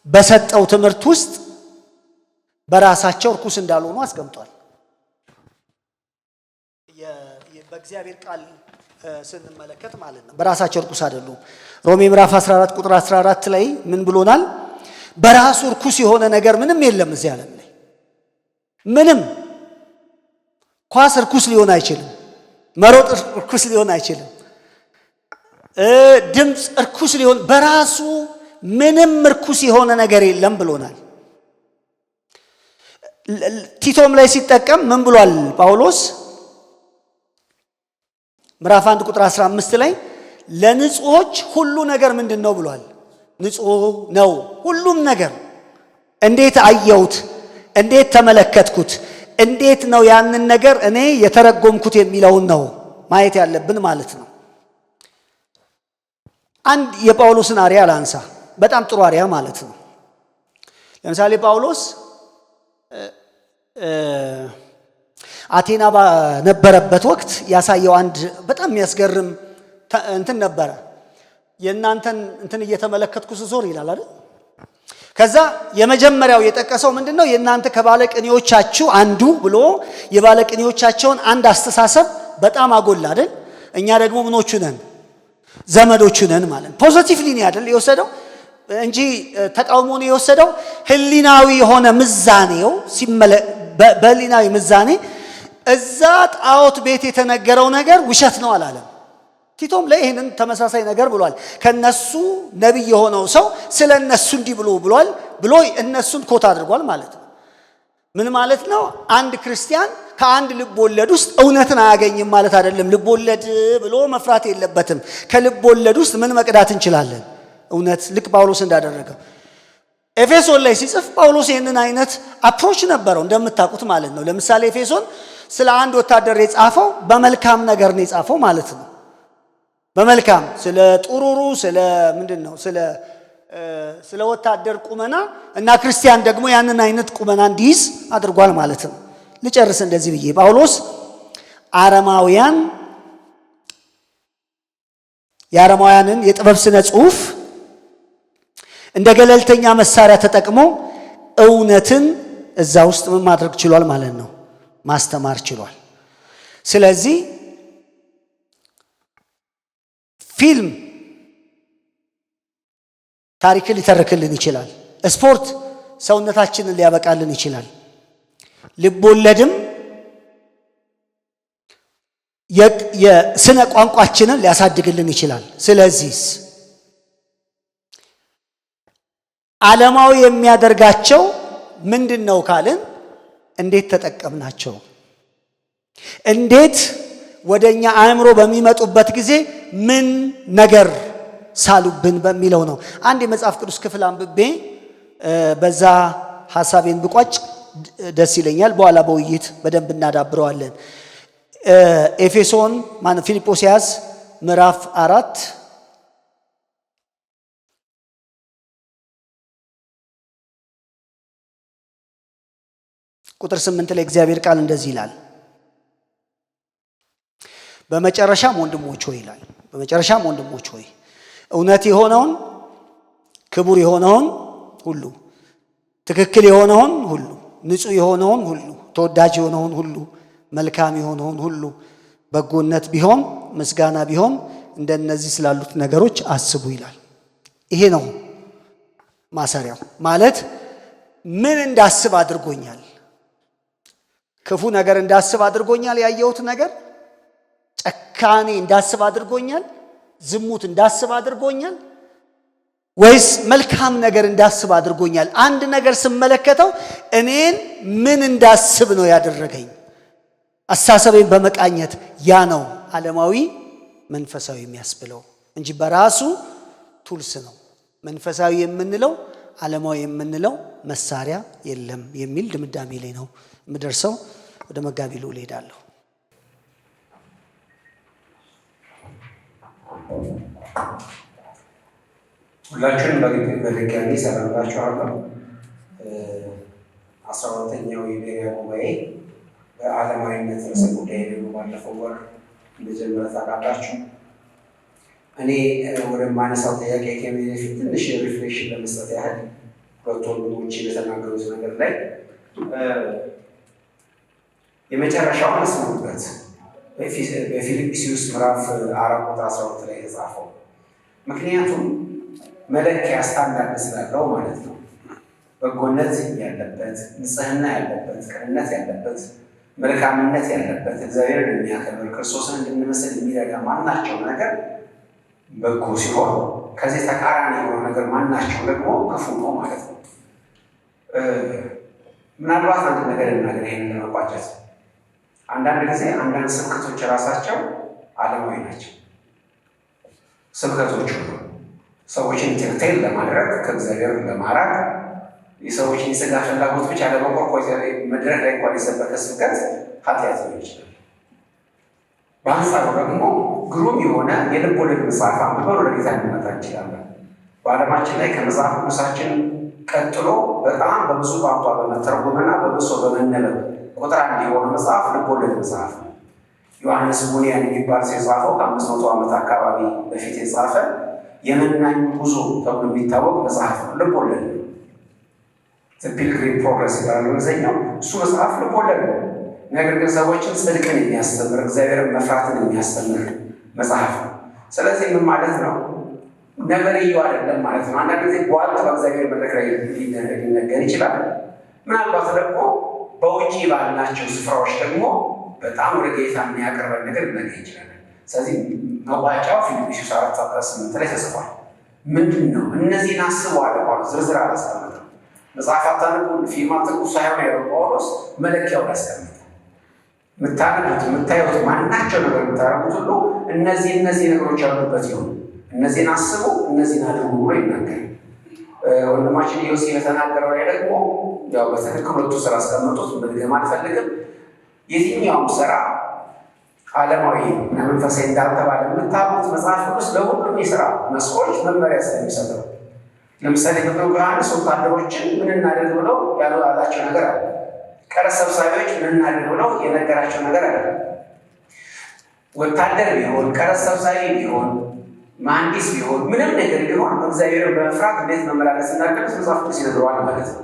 በሰጠው ትምህርት ውስጥ በራሳቸው ርኩስ እንዳልሆኑ አስቀምጧል። በእግዚአብሔር ቃል ስንመለከት ማለት ነው በራሳቸው ርኩስ አይደሉም። ሮሜ ምዕራፍ 14 ቁጥር 14 ላይ ምን ብሎናል? በራሱ ርኩስ የሆነ ነገር ምንም የለም እዚህ ዓለም ላይ ምንም። ኳስ ርኩስ ሊሆን አይችልም። መሮጥ ርኩስ ሊሆን አይችልም። ድምፅ እርኩስ ሊሆን በራሱ ምንም እርኩስ የሆነ ነገር የለም ብሎናል። ቲቶም ላይ ሲጠቀም ምን ብሏል ጳውሎስ? ምዕራፍ 1 ቁጥር 15 ላይ ለንጹሖች ሁሉ ነገር ምንድን ነው ብሏል? ንጹሕ ነው ሁሉም ነገር። እንዴት አየሁት? እንዴት ተመለከትኩት? እንዴት ነው ያንን ነገር እኔ የተረጎምኩት የሚለውን ነው ማየት ያለብን ማለት ነው። አንድ የጳውሎስን አርያ ላንሳ። በጣም ጥሩ አርያ ማለት ነው። ለምሳሌ ጳውሎስ አቴና በነበረበት ወቅት ያሳየው አንድ በጣም የሚያስገርም እንትን ነበረ። የእናንተን እንትን እየተመለከትኩ ስዞር ይላል አይደል? ከዛ የመጀመሪያው የጠቀሰው ምንድነው? የእናንተ ከባለቅኔዎቻችሁ አንዱ ብሎ የባለቅኔዎቻቸውን አንድ አስተሳሰብ በጣም አጎላ አይደል? እኛ ደግሞ ምኖቹ ነን? ዘመዶቹ ነን ማለት ነው። ፖዚቲቭሊ ነው አይደል የወሰደው እንጂ ተቃውሞ ነው የወሰደው። ህሊናዊ የሆነ ምዛኔው በህሊናዊ ምዛኔ እዛ ጣዖት ቤት የተነገረው ነገር ውሸት ነው አላለም። ቲቶም ላይ ይህንን ተመሳሳይ ነገር ብሏል። ከነሱ ነቢይ የሆነው ሰው ስለ እነሱ እንዲህ ብሏል ብሎ እነሱን ኮት አድርጓል ማለት ነው። ምን ማለት ነው? አንድ ክርስቲያን ከአንድ ልብ ወለድ ውስጥ እውነትን አያገኝም ማለት አይደለም። ልብ ወለድ ብሎ መፍራት የለበትም። ከልብ ወለድ ውስጥ ምን መቅዳት እንችላለን? እውነት። ልክ ጳውሎስ እንዳደረገው ኤፌሶን ላይ ሲጽፍ ጳውሎስ ይህንን አይነት አፕሮች ነበረው እንደምታውቁት ማለት ነው። ለምሳሌ ኤፌሶን ስለ አንድ ወታደር የጻፈው በመልካም ነገር ነው የጻፈው ማለት ነው። በመልካም ስለ ጥሩሩ ስለ ምንድነው ስለ ወታደር ቁመና እና ክርስቲያን ደግሞ ያንን አይነት ቁመና እንዲይዝ አድርጓል ማለት ነው። ልጨርስ እንደዚህ ብዬ ጳውሎስ የአረማውያንን የጥበብ ስነ ጽሑፍ እንደ ገለልተኛ መሳሪያ ተጠቅሞ እውነትን እዛ ውስጥ ምን ማድረግ ችሏል ማለት ነው? ማስተማር ችሏል። ስለዚህ ፊልም ታሪክን ሊተርክልን ይችላል። ስፖርት ሰውነታችንን ሊያበቃልን ይችላል። ልቦለድም የስነ ቋንቋችንን ሊያሳድግልን ይችላል። ስለዚህ ዓለማዊ የሚያደርጋቸው ምንድነው ካልን እንዴት ተጠቀምናቸው? እንዴት ወደኛ አእምሮ በሚመጡበት ጊዜ ምን ነገር ሳሉብን በሚለው ነው። አንድ የመጽሐፍ ቅዱስ ክፍል አንብቤ በዛ ሐሳቤን ብቋጭ ደስ ይለኛል። በኋላ በውይይት በደንብ እናዳብረዋለን። ኤፌሶን ፊልጶስያስ ምዕራፍ 4 ቁጥር 8 ላይ እግዚአብሔር ቃል እንደዚህ ይላል። በመጨረሻም ወንድሞች ሆይ ይላል። በመጨረሻም ወንድሞች ሆይ እውነት የሆነውን ክቡር የሆነውን ሁሉ፣ ትክክል የሆነውን ሁሉ፣ ንጹህ የሆነውን ሁሉ፣ ተወዳጅ የሆነውን ሁሉ፣ መልካም የሆነውን ሁሉ፣ በጎነት ቢሆን ምስጋና ቢሆን እንደነዚህ ስላሉት ነገሮች አስቡ ይላል። ይሄ ነው ማሰሪያው። ማለት ምን እንዳስብ አድርጎኛል? ክፉ ነገር እንዳስብ አድርጎኛል። ያየሁት ነገር ጨካኔ እንዳስብ አድርጎኛል? ዝሙት እንዳስብ አድርጎኛል? ወይስ መልካም ነገር እንዳስብ አድርጎኛል? አንድ ነገር ስመለከተው እኔን ምን እንዳስብ ነው ያደረገኝ? አስተሳሰቤን በመቃኘት ያ ነው ዓለማዊ መንፈሳዊ የሚያስብለው እንጂ በራሱ ቱልስ ነው። መንፈሳዊ የምንለው ዓለማዊ የምንለው መሳሪያ የለም የሚል ድምዳሜ ላይ ነው የምደርሰው። ወደ መጋቢ ልዑል እሄዳለሁ። ሁላችሁንም በድጋሚ ሰላምላችኋለሁ። 12ኛው የቤሪያ ጉባኤ በዓለማዊነት ርዕሰ ጉዳይ ደግሞ ባለፈው ወር እንደጀመረ ታውቃላችሁ። እኔ ወደማነሳው ጥያቄ ከመሄዴ በፊት ትንሽ ሪፍሌክሽን ለመስጠት ያህል ሁለት ወንድሞች በተናገሩት ነገር ላይ የመጨረሻውን አስቡበት። በፊልጵስዩስ ምዕራፍ 4 ቁጥር 12 ላይ የተጻፈው ምክንያቱም መለኪያ ስታንዳርድ ስላለው ማለት ነው። በጎነት ያለበት፣ ንጽህና ያለበት፣ ቅንነት ያለበት፣ መልካምነት ያለበት፣ እግዚአብሔርን የሚያከብር ክርስቶስን እንድንመስል የሚረዳ ማናቸው ነገር በጎ ሲሆን ከዚህ ተቃራኒ የሆነ ነገር ማናቸው ደግሞ ክፉ ነው ማለት ነው። ምናልባት አንድ ነገር እናገር ይሄንን ለመቋጨት አንዳንድ ጊዜ አንዳንድ ስብከቶች ራሳቸው ዓለማዊ ናቸው። ስብከቶቹ ሰዎችን ኢንተርቴን ለማድረግ ከእግዚአብሔር ለማራቅ የሰዎችን የሥጋ ፍላጎት ብቻ ለመቆርቆር መድረክ ላይ እንኳን የሰበከ ስብከት ኃጢአት ሊሆን ይችላል። በአንጻሩ ደግሞ ግሩም የሆነ የልብ ወለድ መጽሐፍ አንብበን ወደ ጌታ ልንመጣ እንችላለን። በዓለማችን ላይ ከመጽሐፍ ቅዱሳችን ቀጥሎ በጣም በብዙ ቋንቋ በመተርጎምና በብሶ በመነበብ ቁጥር አንድ የሆነ መጽሐፍ ልብ ወለድ መጽሐፍ ነው። ዮሐንስ ቡኒያን የሚባል ሰው የጻፈው ከ500 ዓመት አካባቢ በፊት የጻፈ የመናኙ ጉዞ ተብሎ የሚታወቅ መጽሐፍ ነው። ልብ ወለድ ነው። ፒልግሪም ፕሮግረስ ይባላል በእንግሊዝኛው። እሱ መጽሐፍ ልብ ወለድ ነው። ነገር ግን ሰዎችን ጽድቅን የሚያስተምር እግዚአብሔርን መፍራትን የሚያስተምር መጽሐፍ ነው። ስለዚህ ምን ማለት ነው? ነገርየው አይደለም ማለት ነው። አንዳንድ ጊዜ ቧልት በእግዚአብሔር መድረክ ላይ ሊነገር ይችላል። ምናልባት ደግሞ በውጭ ባልናቸው ስፍራዎች ደግሞ በጣም ወደ ጌታ የሚያቀርበን ነገር ልናገኝ ይችላለን። ስለዚህ መቋጫው ፊልጵስዩስ 4:18 ላይ ተጽፏል። ምንድን ነው? እነዚህን አስቡ አለ ጳውሎስ። ዝርዝር አላስቀመጠም። መጽሐፍ አታንቡ ፊልም አትንኩ ሳይሆን ያለው ጳውሎስ መለኪያውን ያስቀምጣል። የምታነቡት የምታዩት ማናቸው ነገር የምታረጉት ሁሉ እነዚህ ነገሮች ያሉበት ይሁን፣ እነዚህን አስቡ፣ እነዚህን አድርጉ ብሎ ይናገራል። ወንድማችን ዮሴ የተናገረው ላይ ደግሞ ያው በትክክል ሁለቱ ስራ አስቀምጡት መድገም አልፈልግም። የትኛውም ስራ ዓለማዊ እና መንፈሳዊ እንዳልተባለ የምታውቁት መጽሐፍ ቅዱስ ለሁሉም የስራ መስኮች መመሪያ ስለሚሰጠው፣ ለምሳሌ በመጥምቁ ዮሐንስ ወታደሮችን ምን እናደርግ ብለው ያላቸው ነገር አለ። ቀረጥ ሰብሳቢዎች ምን እናደርግ ብለው የነገራቸው ነገር አለ። ወታደር ቢሆን ቀረጥ ሰብሳቢ ቢሆን መሐንዲስ ቢሆን ምንም ነገር ቢሆን እግዚአብሔርን በመፍራት እንዴት መመላለስ እንዳለበት መጽሐፍ ቅዱስ ይነግረዋል ማለት ነው።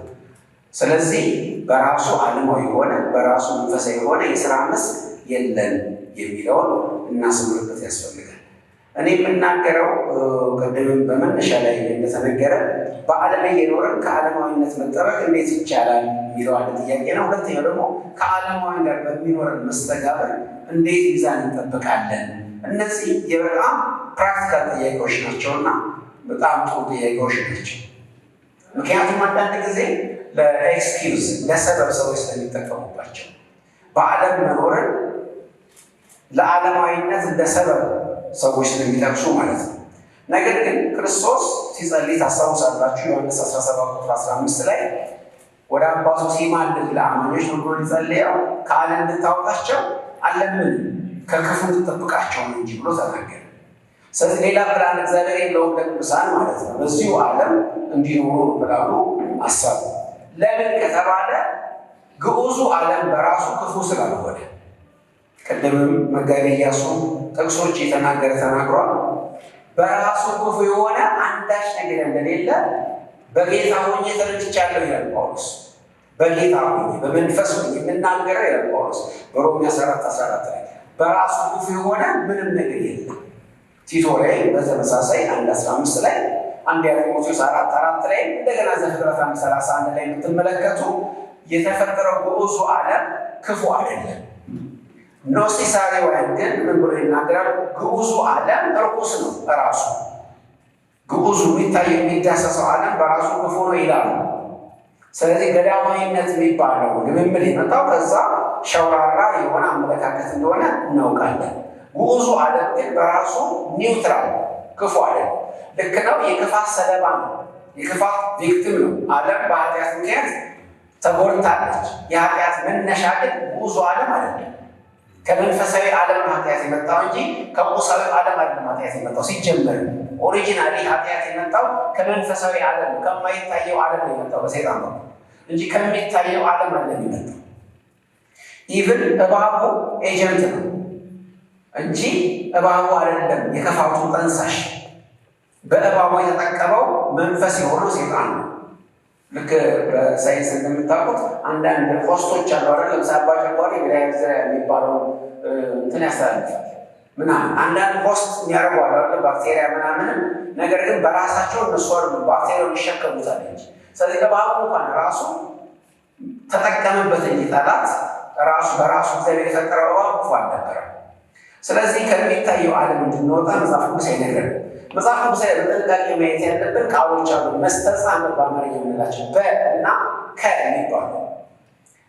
ስለዚህ በራሱ ዓለማዊ የሆነ በራሱ መንፈሳዊ የሆነ የስራ መስክ የለን የሚለውን እናስምርበት ያስፈልጋል። እኔ የምናገረው ቅድምም በመነሻ ላይ እንደተነገረ በዓለም ላይ የኖረን ከዓለማዊነት መጠበቅ እንዴት ይቻላል የሚለው አንድ ጥያቄ ነው። ሁለተኛው ደግሞ ከዓለማዊ ጋር በሚኖረን መስተጋብር እንዴት ሚዛን እንጠብቃለን። እነዚህ የበጣም ፕራክቲካል ጥያቄዎች ናቸውና በጣም ጥሩ ጥያቄዎች ናቸው። ምክንያቱም አንዳንድ ጊዜ ለኤክስኪውዝ ለሰበብ ሰዎች ስለሚጠቀሙባቸው በዓለም መኖርን ለዓለማዊነት እንደ ሰበብ ሰዎች ስለሚጠቅሱ ማለት ነው። ነገር ግን ክርስቶስ ሲጸልይ ታስታውሳላችሁ። ዮሐንስ 17:15 ላይ ወደ አባቱ ሲማልድ ለአማኞች ብሎ ሊጸልየው ከዓለም እንድታወጣቸው አለምን ከክፉ እንድትጠብቃቸው ነው እንጂ ብሎ ተናገረ። ስለዚህ ሌላ ፕላን እግዚአብሔር የለውም ለቅዱሳን ማለት ነው። በዚሁ ዓለም እንዲኖሩ ፕላኑ አሳቡ። ለምን ከተባለ ግዑዙ ዓለም በራሱ ክፉ ስላልሆነ፣ ቅድምም መጋቤ ኢያሱ ጥቅሶች የተናገረ ተናግሯል። በራሱ ክፉ የሆነ አንዳች ነገር እንደሌለ በጌታ ሆኜ ተረድቻለሁ ይላል ጳውሎስ። በጌታ ሆኜ በመንፈስ ሆኜ የምናገረው ይላል ጳውሎስ በሮሜ 14:14 ላይ በራሱ ክፉ የሆነ ምንም ነገር የለም። ቲቶ ላይ በተመሳሳይ 1:15 ላይ 1 ጢሞቴዎስ 4:4 ላይ እንደገና ዘፍጥረት 1:31 ላይ የምትመለከቱ የተፈጠረው ግዑዙ ዓለም ክፉ አይደለም። ኖሲሳሪያን ግን ምን ብሎ ይናገራል? ግዑዙ ዓለም ርኩስ ነው በራሱ። ግዑዙ የሚታየው የሚዳሰሰው ዓለም በራሱ ክፉ ነው ይላሉ። ስለዚህ ገዳማዊነት የሚባለው ልምምድ የመጣው ከዛ ሸውራራ የሆነ አመለካከት እንደሆነ እናውቃለን። ግዑዙ ዓለም ግን በራሱ ኒውትራል ክፉ አይደለም። ልክ ነው። የክፋት ሰለባ ነው። የክፋት ቪክቲም ነው። ዓለም በኃጢአት ምክንያት ተጎድታለች። የኃጢአት መነሻ ግን ግዑዙ ዓለም አይደለም። ከመንፈሳዊ ዓለም ኃጢአት የመጣው እንጂ ከቁሳዊ ዓለም አይደለም። ኃጢአት የመጣው ሲጀመር ኦሪጂናሊ ኃጢአት የመጣው ከመንፈሳዊ ዓለም ከማይታየው ዓለም ነው የመጣው በሰይጣን ነው እንጂ ከሚታየው ዓለም አይደለም የመጣው። ኢቭን እባቡ ኤጀንት ነው እንጂ እባቡ አይደለም የክፋቱ ጠንሳሽ። በእባቡ የተጠቀመው መንፈስ የሆነው ሰይጣን ነው። ልክ በሳይንስ እንደምታውቁት አንዳንድ ሆስቶች አሉ አይደል? ለምሳሌ አባጨጓሪ ብላይዘር የሚባለው እንትን ያስተላልፋል ምናምን። አንዳንድ ሆስት የሚያደርጉ አሉ አይደል? ባክቴሪያ ምናምን። ነገር ግን በራሳቸው እነሱ አይደሉም ባክቴሪያውን ይሸከሙታል እንጂ። ስለዚህ እባቡ እንኳን ራሱ ተጠቀመበት እንጂ ጠላት ራሱ በራሱ እግዚአብሔር የፈጠረው እባብ ክፉ አልነበረም። ስለዚህ ከሚታየው ዓለም እንድንወጣ መጽሐፍ ቅዱስ አይነግረንም። መጽሐፍ ቅዱስ ላይ በጥንቃቄ ማየት ያለብን ቃሎች አሉ። መስተጻምር በአማርኛ የምንላቸው በእና ከሚባሉ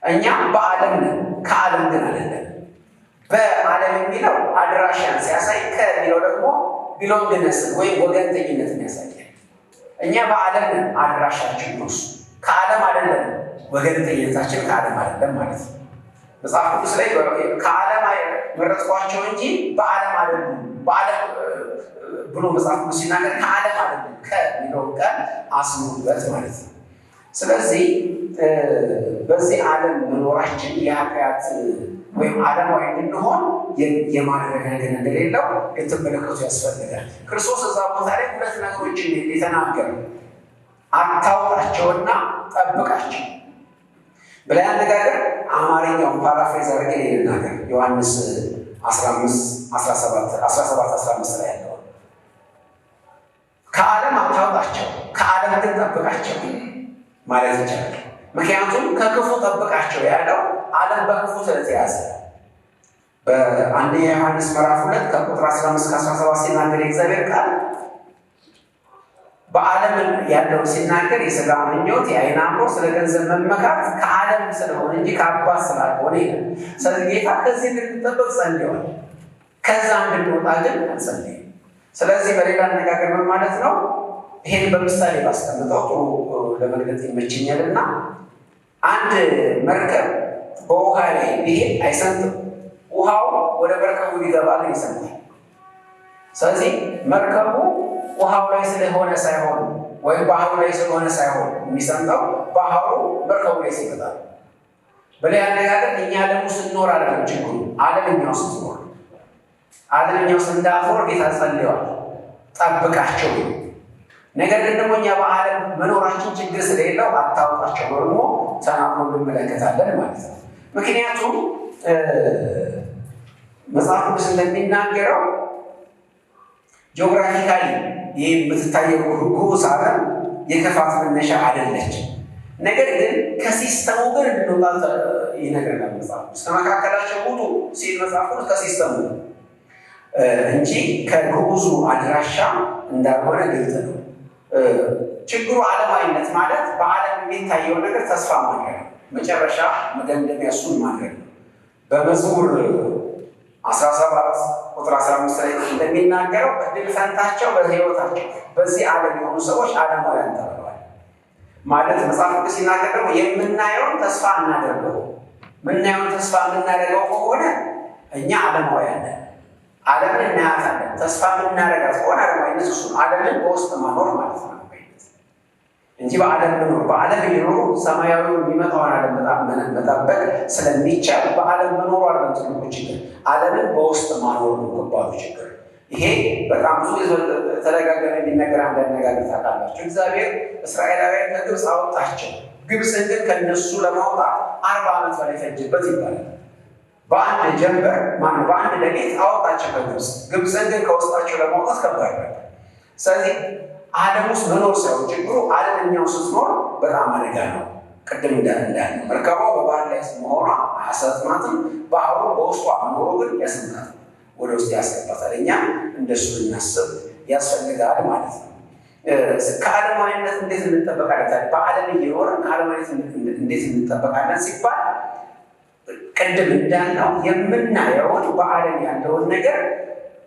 እኛ በዓለም ነን፣ ከዓለም ግን አይደለም። በዓለም የሚለው አድራሻን ሲያሳይ፣ ከሚለው ደግሞ ቢሎንግነስን ወይም ወገንተኝነትን ያሳያል። እኛ በዓለም ነን፣ አድራሻችን ነው እሱ። ከዓለም አይደለም፣ ወገንተኝነታችን ከዓለም አይደለም ማለት ነው። መጽሐፍ ቅዱስ ላይ ከዓለም መረጥኳቸው እንጂ በዓለም አይደሉም በዓለም ብሎ መጽሐፍ ቅዱስ ሲናገር ከዓለም አይደለም ከሚለው ቃል አስምሩበት ማለት ነው። ስለዚህ በዚህ ዓለም መኖራችን የኃጢአት ወይም ዓለማዊ እንድንሆን የማድረግ ነገር እንደሌለው ልትመለከቱ ያስፈልጋል። ክርስቶስ እዛ ቦታ ላይ ሁለት ነገሮችን የተናገረ አታውቃቸውና ጠብቃቸው ብላ አነጋገር አማርኛውን ፓራፍሬዝ አድርጌ ልናገር። ዮሐንስ 17:15 ላይ ያለው ከዓለም አታውቃቸው፣ ከዓለም ግን ጠብቃቸው ማለት ይቻላል። ምክንያቱም ከክፉ ጠብቃቸው ያለው ዓለም በክፉ ስለተያዘ በአንደኛ ዮሐንስ ምዕራፍ 2 ከቁጥር 15-17 ሲናገር የእግዚአብሔር ቃል በዓለም ያለው ሲናገር የሥጋ ምኞት፣ የዓይን አምሮት፣ ስለ ገንዘብ መመካት ከዓለም ስለሆነ እንጂ ከአባት ስላልሆነ ይላል። ስለዚህ ጌታ ከዚህ እንድንጠበቅ ጸልየዋል። ከዛ እንድንወጣ ግን አንጸልይም። ስለዚህ በሌላ አነጋገር ምን ማለት ነው? ይሄን በምሳሌ ባስቀምጠው ጥሩ ለመግለጽ ይመችኛል እና አንድ መርከብ በውሃ ላይ ቢሄድ አይሰምጥም። ውሃው ወደ መርከቡ ሊገባ ግን ይሰምጣል። ስለዚህ መርከቡ ውሃው ላይ ስለሆነ ሳይሆን ወይም ባህሩ ላይ ስለሆነ ሳይሆን የሚሰምጠው ባህሩ መርከቡ ላይ ሲመጣ። በሌላ አነጋገር እኛ ዓለም ውስጥ ስንኖር አይደለም ችግሩ፣ ዓለምኛው ስትኖር ዓለምኛው እንዳትኖር ጌታ ጸልየዋል፣ ጠብቃቸው። ነገር ግን ደግሞ እኛ በዓለም መኖራችን ችግር ስለሌለው አታውቃቸው ደግሞ ተናግሮ እንመለከታለን ማለት ነው። ምክንያቱም መጽሐፍ ቅዱስ እንደሚናገረው ጂኦግራፊካሊ ይህ የምትታየው ጉስ ዓለም የክፋት መነሻ አይደለች። ነገር ግን ከሲስተሙ ግን እንድንወጣ ይነግረናል መጽሐፍ ቅዱስ። ከመካከላቸው ውጡ ሲል መጽሐፍ ቅዱስ ከሲስተሙ እንጂ ከግዑዙ አድራሻ እንዳልሆነ ግልጽ ነው። ችግሩ ዓለማዊነት ማለት በዓለም የሚታየው ነገር ተስፋ ማድረግ ነው። መጨረሻ መደምደሚያ እሱን ማድረግ ነው። በመዝሙር 17 ቁጥር 15 ላይ እንደሚናገረው እድል ፈንታቸው በሕይወታቸው በዚህ ዓለም የሆኑ ሰዎች ዓለማውያን ተብለዋል። ማለት መጽሐፍ ቅዱስ ሲናገር ደግሞ የምናየውን ተስፋ እናደርገው። የምናየውን ተስፋ የምናደርገው ከሆነ እኛ ዓለማውያን ነን። ዓለምን እናያታለን። ተስፋ የምናደርጋት ከሆነ ዓለማዊነት እሱ ዓለምን በውስጥ ማኖር ማለት ነው እንጂ በዓለም መኖር በዓለም እየኖሩ ሰማያዊ የሚመጣውን ዓለም መጠበቅ ስለሚቻል በዓለም መኖሩ ዓለም ትልቁ ችግር፣ ዓለምን በውስጥ ማኖር ነው ከባዱ ችግር። ይሄ በጣም ብዙ ተደጋጋሚ የሚነገር አንድ አነጋገር ታውቃላችሁ። እግዚአብሔር እስራኤላውያን ከግብፅ አወጣቸው። ግብፅን ግን ከነሱ ለማውጣት 40 ዓመት በላይ ፈጀበት ይባላል። በአንድ ጀንበር በአንድ ሌሊት አወጣቸው ከግብፅ። ግብፅን ግን ከውስጣቸው ለማውጣት ከባድ ነበር። ስለዚህ ዓለም ውስጥ መኖር ሳይሆን ችግሩ ዓለምኛው ስትኖር በጣም አደጋ ነው። ቅድም እንዳለ መርከቧ በባህር ላይ መሆኗ አያሰጥማትም። ባህሩ በውስጧ መኖሩ ግን ያሰጥማታል፣ ወደ ውስጥ ያስገባታል። እኛም እንደሱ ልናስብ ያስፈልጋል ማለት ነው። ከዓለማዊነት እንዴት እንጠበቃለን? በዓለም እየኖርን ከዓለማዊነት እንዴት እንጠበቃለን ሲባል ቅድም እንዳልነው የምናየውን በዓለም ያለውን ነገር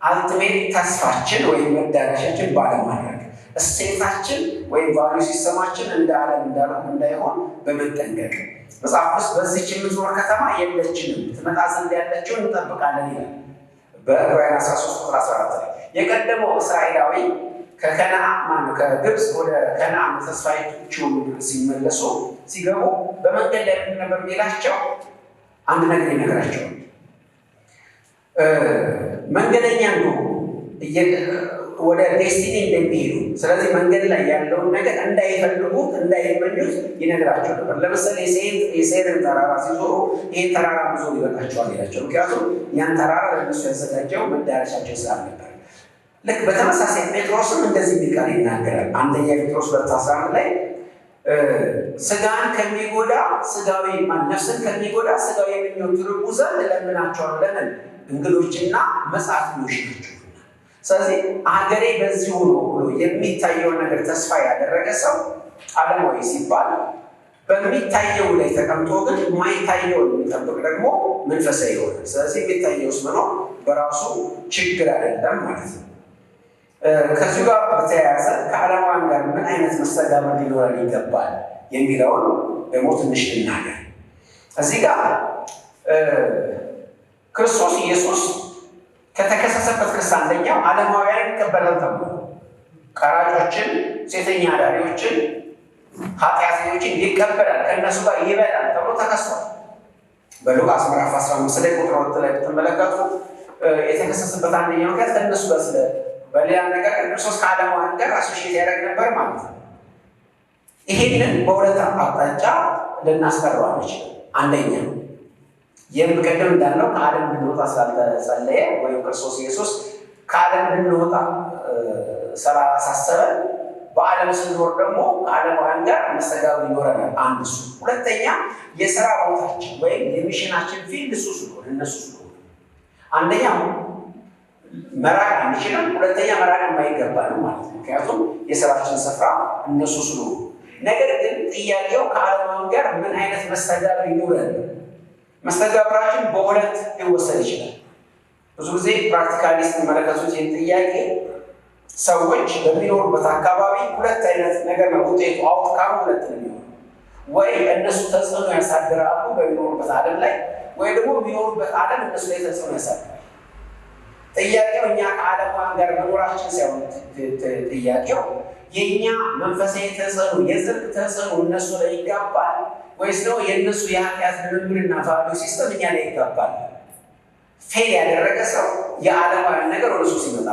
አልቲሜት ተስፋችን ወይም መዳረሻችን ባለማድረግ እሴታችን ወይም ቫሉ ሲስተማችን እንደ ዓለም እንዳይሆን በመጠንቀቅ መጽሐፍ ቅዱስ በዚህች የምትኖር ከተማ የለችንም፣ ትመጣ ዘንድ ያለችውን እንጠብቃለን ይላል በዕብራውያን 13 ቁጥር 14 ላይ። የቀደመው እስራኤላዊ ከግብፅ ወደ ከነዓን ተስፋይቱ ሲመለሱ ሲገቡ በመንገድ ላይ ምን ነበር የሚላቸው? አንድ ነገር ይነግራቸዋል። መንገደኛ ነው ወደ ዴስቲኒ እንደሚሄዱ፣ ስለዚህ መንገድ ላይ ያለውን ነገር እንዳይፈልጉት እንዳይመኙት ይነግራቸው ነበር። ለምሳሌ የሴይርን ተራራ ሲዞሩ ይህን ተራራ ብዙ ሊበቃቸዋል ይላቸው። ምክንያቱም ያን ተራራ ለነሱ ያዘጋጀው መዳረሻቸው ስላልነበር። ልክ በተመሳሳይ ጴጥሮስም እንደዚህ የሚል ቃል ይናገራል። አንደኛ ጴጥሮስ 2:11 ላይ ስጋን ከሚጎዳ ስጋዊ ነፍስን ከሚጎዳ ስጋዊ ምኞት ትርቁ ዘንድ እለምናችኋለሁ። ለምን? እንግዶችና መጻተኞች ናችሁና። ስለዚህ አገሬ በዚሁ ነው ብሎ የሚታየውን ነገር ተስፋ ያደረገ ሰው ዓለማዊ ሲባል፣ በሚታየው ላይ ተቀምጦ ግን የማይታየውን የሚጠብቅ ደግሞ መንፈሳዊ ይሆናል። ስለዚህ የሚታየው ውስጥ መኖር በራሱ ችግር አይደለም ማለት ነው። ከዚሁ ጋር በተያያዘ ከዓለማውያን ጋር ምን አይነት መስተጋብር ሊኖረን ይገባል የሚለውን ደግሞ ትንሽ ልናገር። እዚህ ጋር ክርስቶስ ኢየሱስ ከተከሰሰበት ክስ አንደኛው ዓለማውያን ይቀበላል ተብሎ ቀራጮችን፣ ሴተኛ አዳሪዎችን፣ ኃጢአተኞችን ይቀበላል፣ ከእነሱ ጋር ይበላል ተብሎ ተከሷል። በሉቃስ ምዕራፍ 15 ላይ ቁጥር 2 ላይ ብትመለከቱ የተከሰሰበት አንደኛው ምክንያት ከእነሱ ጋር በሌላ ነገር ክርስቶስ ከዓለማውያን ጋር አሶሺየት ያደርግ ነበር ማለት ነው። ይሄንን በሁለት አቅጣጫ ልናስቀረው አንችልም። አንደኛ የምቀደም እንዳለው ከዓለም እንድንወጣ ስላልተጸለየ ወይም ክርስቶስ ኢየሱስ ከዓለም እንድንወጣ ስላላሳሰበን በዓለም ስንኖር ደግሞ ከዓለማውያን ጋር መስተጋብር ይኖረናል። አንድ እሱ። ሁለተኛ የሥራ ቦታችን ወይም የሚሽናችን ፊልድ እሱ ስለሆነ እነሱ ስለሆነ አንደኛ መራቅ አንችልም፣ ሁለተኛ መራቅ የማይገባ ነው ማለት ነው። ምክንያቱም የሥራችን ስፍራ እነሱ ስለሆኑ። ነገር ግን ጥያቄው ከዓለማውያን ጋር ምን አይነት መስተጋብር ይኖረን? መስተጋብራችን በሁለት ሊወሰድ ይችላል። ብዙ ጊዜ ፕራክቲካሊ ስትመለከቱት ይህን ጥያቄ ሰዎች በሚኖሩበት አካባቢ ሁለት አይነት ነገር ነው ውጤቱ፣ አውትካሙ ሁለት ነው የሚሆነው። ወይ እነሱ ተጽዕኖ ያሳድራሉ በሚኖሩበት ዓለም ላይ፣ ወይ ደግሞ የሚኖሩበት ዓለም እነሱ ላይ ተጽዕኖ ያሳድራል። ጥያቄው እኛ ከዓለማውያን ጋር መኖራችን ሳይሆን ጥያቄው የእኛ መንፈሳዊ ተጽዕኖ፣ የጽድቅ ተጽዕኖ እነሱ ላይ ይጋባል ወይስ ነው የእነሱ የኃጢአት ልምምድና ቫልዩ ሲስተም እኛ ላይ ይጋባል? ፌል ያደረገ ሰው የዓለማውያን ነገር ወደ እሱ ሲመጣ፣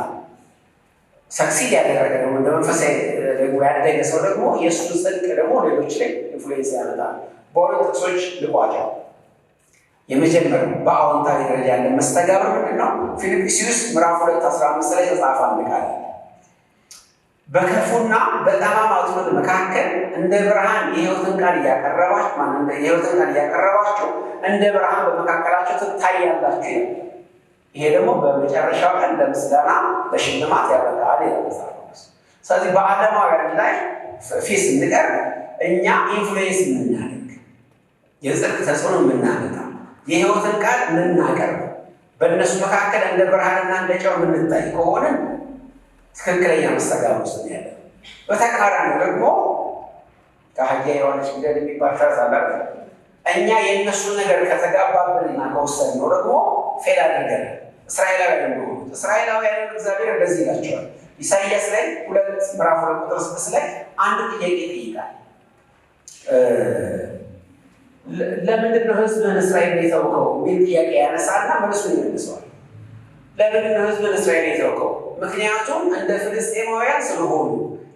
ሰክሲድ ያደረገ ደግሞ እንደ መንፈሳዊ ደግሞ ያደገ ሰው ደግሞ የእሱ ጽድቅ ደግሞ ሌሎች ላይ ኢንፍሉዌንስ ያመጣል። በሁለት ጥቅሶች ልቋጫው። የመጀመሪያው በአዎንታዊ ደረጃ ያለ መስተጋብር ምንድን ነው? ፊልጵስዩስ ምዕራፍ 2:15 ላይ ተጻፈ አንድ ቃል፣ በክፉና በጠማማ ወጥመድ መካከል እንደ ብርሃን የሕይወትን ቃል እያቀረባችሁ እንደ ብርሃን በመካከላቸው ትታያላችሁ። ይሄ ደግሞ በመጨረሻው ቀን ለምስጋና ለሽልማት ያበቃል ይላል። ስለዚህ በዓለማውያን ላይ ፊት ስንቀርብ እኛ ኢንፍሉዌንስ የምናደርግ የጽድቅ ተጽዕኖ የምናመጣ የሕይወትን ቃል የምናቀርብ በእነሱ መካከል እንደ ብርሃንና እንደ ጨው የምንታይ ከሆነ ትክክለኛ መስተጋብር ውስጥ ያለ። በተቃራኒው ደግሞ ከአህያ የሆነች ግደል የሚባል ተረት አለ። እኛ የእነሱን ነገር ከተጋባብንና ከወሰድነው ደግሞ ፌል አድርገን እስራኤላውያን እንደሆኑት እስራኤላውያን እግዚአብሔር እንደዚህ ይላቸዋል። ኢሳይያስ ላይ ምዕራፍ 2:6 ላይ አንድ ጥያቄ ይጠይቃል። ለምንድን ነው ሕዝብህን እስራኤል የተውከው የሚል ጥያቄ ያነሳና መልሱን ይመልሰዋል። ለምንድን ነው ሕዝብህን እስራኤል የተውከው? ምክንያቱም እንደ ፍልስጤማውያን ስለሆኑ፣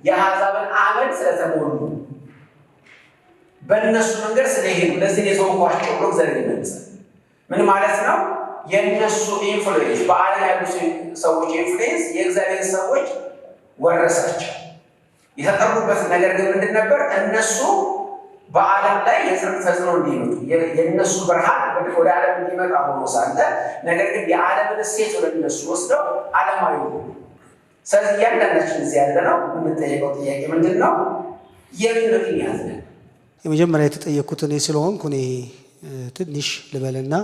የአሕዛብን አመድ ስለተሞሉ፣ በእነሱ መንገድ ስለሄዱ ለዚህ የተውኳቸው ብሎ እግዚአብሔር ይመልሳል። ምን ማለት ነው? የእነሱ ኢንፍሉዌንስ፣ በዓለም ያሉ ሰዎች ኢንፍሉዌንስ የእግዚአብሔር ሰዎች ወረሳቸው። የተጠሩበት ነገር ግን ምንድን ነበር? እነሱ በዓለም ላይ የጽድቅ ተጽዕኖ እንዲመጡ የእነሱ ብርሃን ወደ ዓለም እንዲመጣ ሆኖ ሳለ ነገር ግን የዓለምን እሴት ወደ እነሱ ወስደው ዓለማዊ ሆኑ። ስለዚህ እያንዳንዳችን እዚህ ያለ ነው የምንጠየቀው ጥያቄ ምንድን ነው? የምን ምክንያት ነው? የመጀመሪያ የተጠየቅኩት እኔ ስለሆንኩ እኔ ትንሽ ልበልና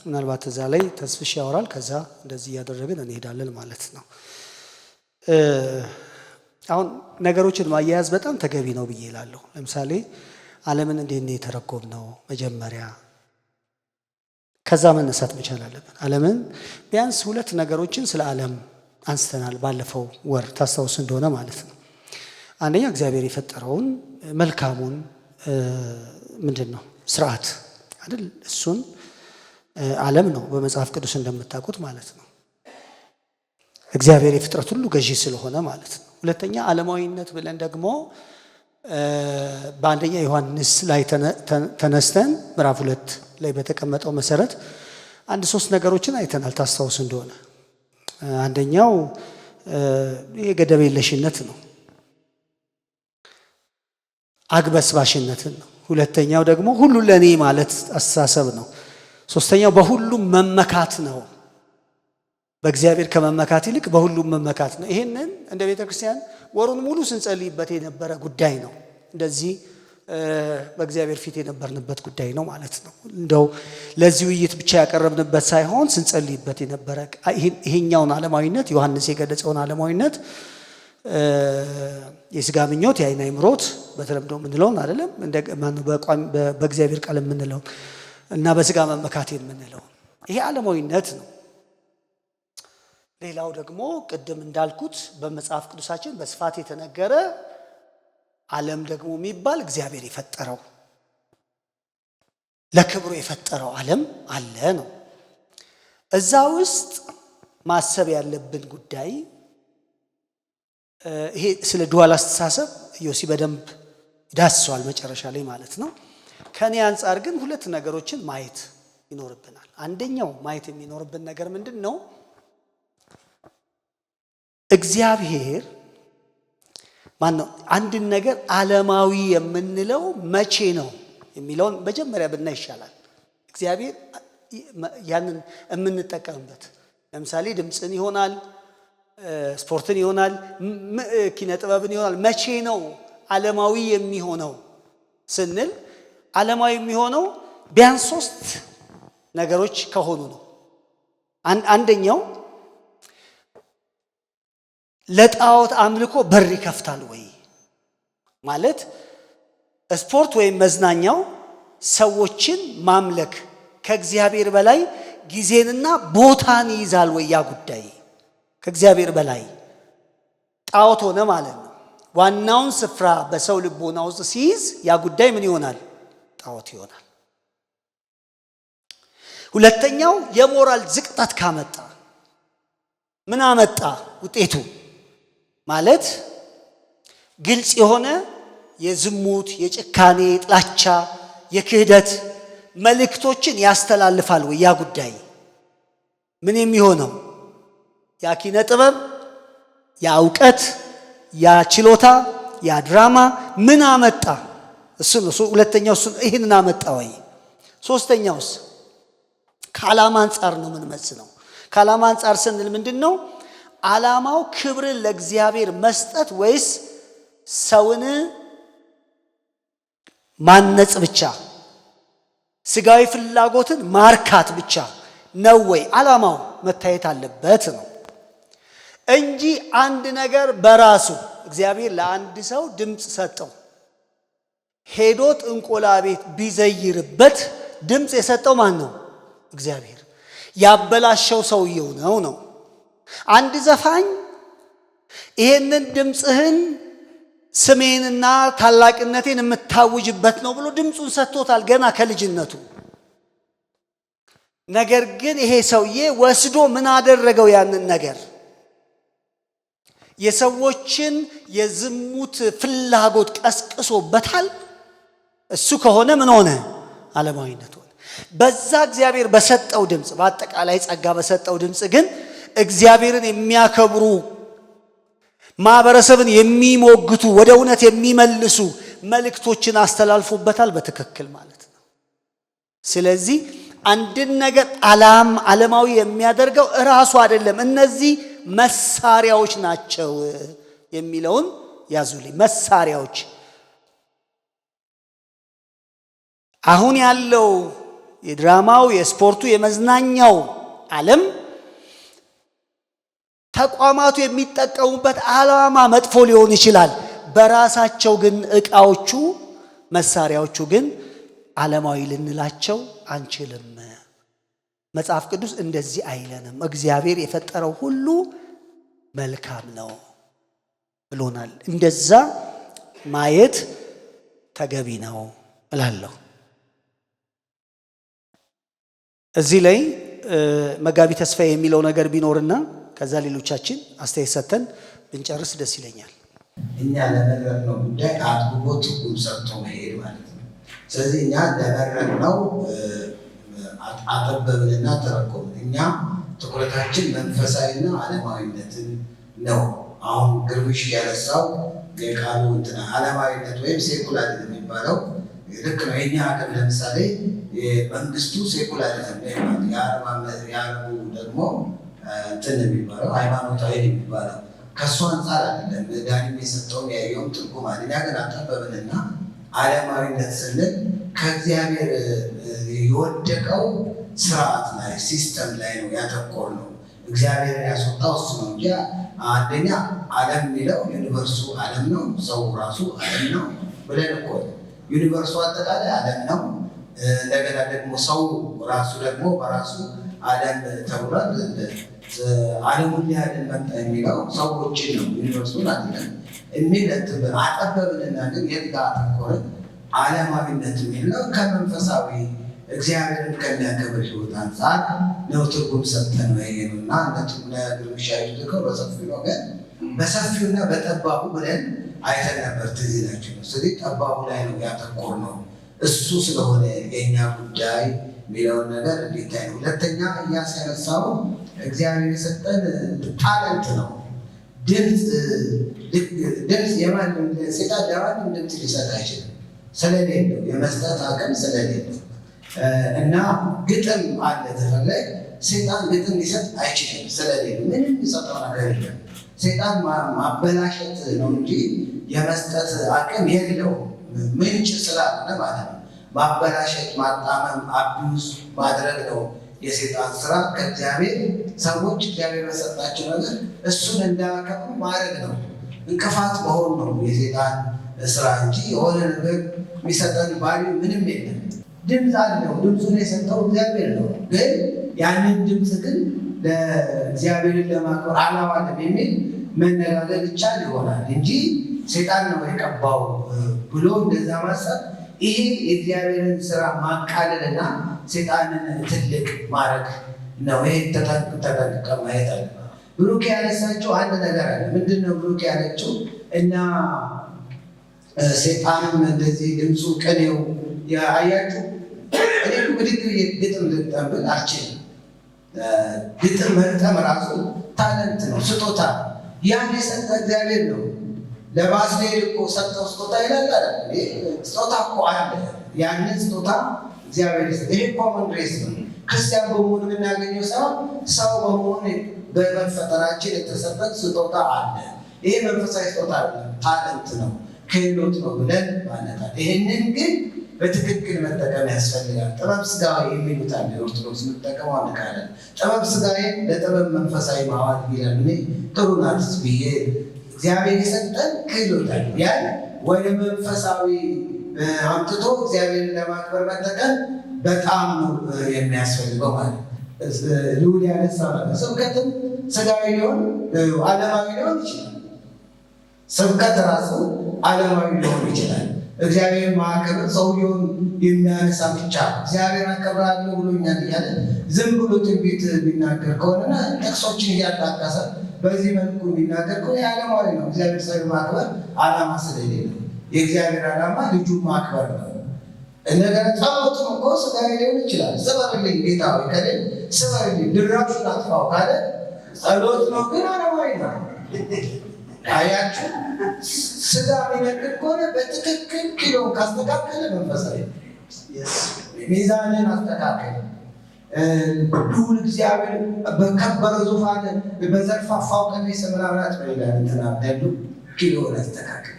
ምናልባት እዛ ላይ ተስፍሽ ያወራል። ከዛ እንደዚህ እያደረግን እንሄዳለን ማለት ነው። አሁን ነገሮችን ማያያዝ በጣም ተገቢ ነው ብዬ እላለሁ። ለምሳሌ ዓለምን እንዴት ነው የተረጎምነው? መጀመሪያ ከዛ መነሳት መቻል አለብን። ዓለምን ቢያንስ ሁለት ነገሮችን ስለ ዓለም አንስተናል ባለፈው ወር ታስታውስ እንደሆነ ማለት ነው። አንደኛ እግዚአብሔር የፈጠረውን መልካሙን ምንድን ነው ስርዓት አይደል? እሱን ዓለም ነው በመጽሐፍ ቅዱስ እንደምታውቁት ማለት ነው። እግዚአብሔር የፍጥረት ሁሉ ገዢ ስለሆነ ማለት ነው። ሁለተኛ ዓለማዊነት ብለን ደግሞ በአንደኛ ዮሐንስ ላይ ተነስተን ምዕራፍ 2 ላይ በተቀመጠው መሰረት አንድ 3 ነገሮችን አይተናል ታስታውስ እንደሆነ። አንደኛው የገደብ የለሽነት ነው፣ አግበስባሽነትን ነው። ሁለተኛው ደግሞ ሁሉ ለኔ ማለት አስተሳሰብ ነው። ሶስተኛው በሁሉም መመካት ነው። በእግዚአብሔር ከመመካት ይልቅ በሁሉም መመካት ነው። ይሄንን እንደ ቤተ ክርስቲያን ወሩን ሙሉ ስንጸልይበት የነበረ ጉዳይ ነው። እንደዚህ በእግዚአብሔር ፊት የነበርንበት ጉዳይ ነው ማለት ነው። እንደው ለዚህ ውይይት ብቻ ያቀረብንበት ሳይሆን ስንጸልይበት የነበረ ይሄኛውን ዓለማዊነት ዮሐንስ የገለጸውን ዓለማዊነት የሥጋ ምኞት፣ የዓይን አምሮት በተለምዶ የምንለውን አይደለም በእግዚአብሔር ቃል የምንለውን እና በሥጋ መመካት የምንለውን ይሄ ዓለማዊነት ነው። ሌላው ደግሞ ቅድም እንዳልኩት በመጽሐፍ ቅዱሳችን በስፋት የተነገረ ዓለም ደግሞ የሚባል እግዚአብሔር የፈጠረው ለክብሩ የፈጠረው ዓለም አለ ነው። እዛ ውስጥ ማሰብ ያለብን ጉዳይ ይሄ ስለ ዱዋል አስተሳሰብ ዮሲ በደንብ ዳስሷል መጨረሻ ላይ ማለት ነው። ከኔ አንጻር ግን ሁለት ነገሮችን ማየት ይኖርብናል። አንደኛው ማየት የሚኖርብን ነገር ምንድን ነው? እግዚአብሔር ማነው አንድን ነገር ዓለማዊ የምንለው መቼ ነው የሚለውን መጀመሪያ ብናይ ይሻላል። እግዚአብሔር ያንን የምንጠቀምበት ለምሳሌ ድምፅን ይሆናል፣ ስፖርትን ይሆናል፣ ኪነ ጥበብን ይሆናል። መቼ ነው ዓለማዊ የሚሆነው ስንል ዓለማዊ የሚሆነው ቢያንስ 3 ነገሮች ከሆኑ ነው። አንደኛው ለጣዖት አምልኮ በር ይከፍታል ወይ ማለት ስፖርት ወይም መዝናኛው ሰዎችን ማምለክ ከእግዚአብሔር በላይ ጊዜንና ቦታን ይይዛል ወይ? ያ ጉዳይ ከእግዚአብሔር በላይ ጣዖት ሆነ ማለት ነው። ዋናውን ስፍራ በሰው ልቦና ውስጥ ሲይዝ ያ ጉዳይ ምን ይሆናል? ጣዖት ይሆናል። ሁለተኛው የሞራል ዝቅጠት ካመጣ ምን አመጣ? ውጤቱ ማለት ግልጽ የሆነ የዝሙት፣ የጭካኔ፣ የጥላቻ፣ የክህደት መልእክቶችን ያስተላልፋል ወይ? ያ ጉዳይ ምን የሚሆነው? ያ ኪነ ጥበብ፣ ያ እውቀት፣ ያ ችሎታ፣ ያ ድራማ ምን አመጣ? ሁለተኛው ይህንን አመጣ ወይ? ሶስተኛውስ ከዓላማ አንጻር ነው የምንመዝነው። ከዓላማ አንጻር ስንል ምንድን ነው? ዓላማው ክብርን ለእግዚአብሔር መስጠት ወይስ ሰውን ማነጽ ብቻ፣ ስጋዊ ፍላጎትን ማርካት ብቻ ነው ወይ? ዓላማው መታየት አለበት ነው እንጂ አንድ ነገር በራሱ እግዚአብሔር ለአንድ ሰው ድምፅ ሰጠው፣ ሄዶ ጥንቆላ ቤት ቢዘይርበት ድምፅ የሰጠው ማን ነው? እግዚአብሔር። ያበላሸው ሰውየው ነው። አንድ ዘፋኝ ይሄንን ድምፅህን ስሜንና ታላቅነቴን የምታውጅበት ነው ብሎ ድምፁን ሰጥቶታል ገና ከልጅነቱ። ነገር ግን ይሄ ሰውዬ ወስዶ ምን አደረገው? ያንን ነገር የሰዎችን የዝሙት ፍላጎት ቀስቅሶበታል። እሱ ከሆነ ምን ሆነ? ዓለማዊነት ሆነ። በዛ እግዚአብሔር በሰጠው ድምፅ፣ በአጠቃላይ ጸጋ በሰጠው ድምፅ ግን እግዚአብሔርን የሚያከብሩ ማህበረሰብን የሚሞግቱ ወደ እውነት የሚመልሱ መልእክቶችን አስተላልፎበታል በትክክል ማለት ነው። ስለዚህ አንድን ነገር ዓለማዊ የሚያደርገው እራሱ አይደለም፣ እነዚህ መሳሪያዎች ናቸው የሚለውን ያዙልኝ። መሳሪያዎች አሁን ያለው የድራማው፣ የስፖርቱ፣ የመዝናኛው ዓለም ተቋማቱ የሚጠቀሙበት ዓላማ መጥፎ ሊሆን ይችላል። በራሳቸው ግን ዕቃዎቹ፣ መሳሪያዎቹ ግን ዓለማዊ ልንላቸው አንችልም። መጽሐፍ ቅዱስ እንደዚህ አይለንም። እግዚአብሔር የፈጠረው ሁሉ መልካም ነው ብሎናል። እንደዛ ማየት ተገቢ ነው እላለሁ። እዚህ ላይ መጋቢ ተስፋዬ የሚለው ነገር ቢኖርና ከዛ ሌሎቻችን አስተያየት ሰጥተን ብንጨርስ ደስ ይለኛል። እኛ ለመረጥነው ጉዳይ አጥብቆ ትርጉም ሰጥቶ መሄድ ማለት ነው። ስለዚህ እኛ ለመረጥነው አጠበብንና ተረጎምን። እኛ ትኩረታችን መንፈሳዊና ዓለማዊነትን ነው። አሁን ግርምሽ ያነሳው የቃሉ ዓለማዊነት ወይም ሴኩላሪዝም የሚባለው ልክ ነው። የኛ ሀገር ለምሳሌ መንግስቱ ሴኩላሪዝም ነው። የአረቡ ደግሞ እንትን የሚባለው ሃይማኖታዊ የሚባለው ከእሱ አንጻር አይደለም። ዳኒም የሰጠውን ያየውም ትርጉም አለ። እኛ ግን አጠበብንና ዓለማዊነት ስንል ከእግዚአብሔር የወደቀው ስርዓት ላይ ሲስተም ላይ ነው ያተኮር ነው። እግዚአብሔርን ያስወጣው እሱ ነው እንጂ አንደኛ ዓለም የሚለው ዩኒቨርሱ ዓለም ነው፣ ሰው ራሱ ዓለም ነው ብለን እኮ ዩኒቨርሱ አጠቃላይ ዓለም ነው። እንደገና ደግሞ ሰው ራሱ ደግሞ በራሱ ዓለም ተብሏል። ዓለሙን ሊያድን መጣ የሚለው ሰዎችን ነው፣ ዩኒቨርሱን አይደለም የሚል አጠበብንና ግን የት ጋር አተኮርን? ዓለማዊነት የሚለው ከመንፈሳዊ እግዚአብሔርን ከሚያከብር ሕይወት አንጻር ነው ትርጉም ሰጥተን ነው እና ግርምሻ ልከው በሰፊው ነው ግን በሰፊውና በጠባቡ ብለን አይተን ነበር። ትዝ ይላችሁ ነው። ስለዚህ ጠባቡ ላይ ነው ያተኮር ነው። እሱ ስለሆነ የእኛ ጉዳይ የሚለውን ነገር እንዲታይ ነው። ሁለተኛ እያስያነሳው እግዚአብሔር የሰጠን ታለንት ነው። ድምፅ የማንም ሴጣን ለማንም ድምፅ ሊሰጥ አይችልም ስለሌለው፣ የመስጠት አቅም ስለሌለው እና ግጥም አለ ተፈለግ ሴጣን ግጥም ሊሰጥ አይችልም ስለሌለው፣ ምንም ሊሰጠው ነገር የለም። ሴጣን ማበላሸት ነው እንጂ የመስጠት አቅም የለው፣ ምንጭ ስላልሆነ ማለት ነው። ማበላሸት፣ ማጣመም፣ አቢዩዝ ማድረግ ነው የሴጣን ስራ። ከእግዚአብሔር ሰዎች እግዚአብሔር በሰጣቸው ነገር እሱን እንዳያከብሩ ማድረግ ነው፣ እንቅፋት መሆን ነው የሴጣን ስራ እንጂ የሆነ ነገር የሚሰጠን ባሪ ምንም የለም። ድምፅ አለው፣ ድምፁን የሰጠው እግዚአብሔር ነው። ግን ያንን ድምፅ ግን ለእግዚአብሔርን ለማክበር አላዋለም የሚል መነጋገር ይቻል ይሆናል እንጂ ሴጣን ነው የቀባው ብሎ እንደዛ ማሰብ ይሄ የእግዚአብሔርን ስራ ማቃለልና ሴጣንን ትልቅ ማድረግ ነው። ይሄ ተጠንቅቀ ማየት አለ። ብሩክ ያነሳቸው አንድ ነገር አለ። ምንድነው ብሩክ ያለችው? እና ሴጣንም እንደዚህ ድምፁ ቅኔው አያችሁ። እኔ ብድግ ግጥም ልጠምብል አልችልም። ግጥም መግጠም ራሱ ታለንት ነው፣ ስጦታ። ያን የሰጠ እግዚአብሔር ነው። ለባስሌል እኮ ሰጠው ስጦታ ይላል አይደል? ስጦታ እኮ አለ። ያንን ስጦታ እግዚአብሔር ይሰጥ። ይሄ ኮመን ግሬስ ነው። ክርስቲያን በመሆን የምናገኘው ሰው በመሆን በመፈጠራችን የተሰጠን ስጦታ አለ። ይሄ መንፈሳዊ ስጦታ ታለንት ነው፣ ክህሎት ነው ብለን ማለታል። ይህንን ግን በትክክል መጠቀም ያስፈልጋል። ጥበብ ስጋዊ የሚሉት አለ። ኦርቶዶክስ የምጠቀመው አንካለን። ጥበብ ስጋዊ ለጥበብ መንፈሳዊ ማዋል ይላል። እኔ ጥሩ ናት ብዬ እግዚአብሔር የሰጠን ክህሎት አለ። ያን ወደ መንፈሳዊ አምጥቶ እግዚአብሔርን ለማክበር መጠቀም በጣም ነው የሚያስፈልገው ማለት ልውል ያነሳው ነገር ስብከትም ስጋዊ ሊሆን ዓለማዊ ሊሆን ይችላል። ስብከት ራሱ ዓለማዊ ሊሆን ይችላል። እግዚአብሔር ማክበር ሰውየውን የሚያነሳ ብቻ እግዚአብሔር አከብራለሁ ብሎኛል እያለ ዝም ብሎ ትንቢት ቢናገር ከሆነና ጥቅሶችን እያጣቀሰ በዚህ መልኩ ቢናገር ከሆነ ዓለማዊ ነው። እግዚአብሔር ሰው ማክበር ዓላማ ስለሌለ የእግዚአብሔር ዓላማ ልጁን ማክበር ነው። እንደገና ጸሎትም እኮ ስጋዊ ሊሆን ይችላል። ስበርልኝ ጌታ ሆይ ካለ ስበርልኝ፣ ድራሹን አጥፋው ካለ ጸሎት ነው፣ ግን ዓለማዊ ነው። አያችሁ፣ ስጋ የሚነግድ ከሆነ በትክክል ኪሎን ካስተካከለ መንፈሳዊ ሚዛንን አስተካከለ። ልዑል እግዚአብሔር በከበረ ዙፋን በዘርፋፋው ቀሚስ ምናምናት በይላል እንትና ያሉ ኪሎን አስተካከለ።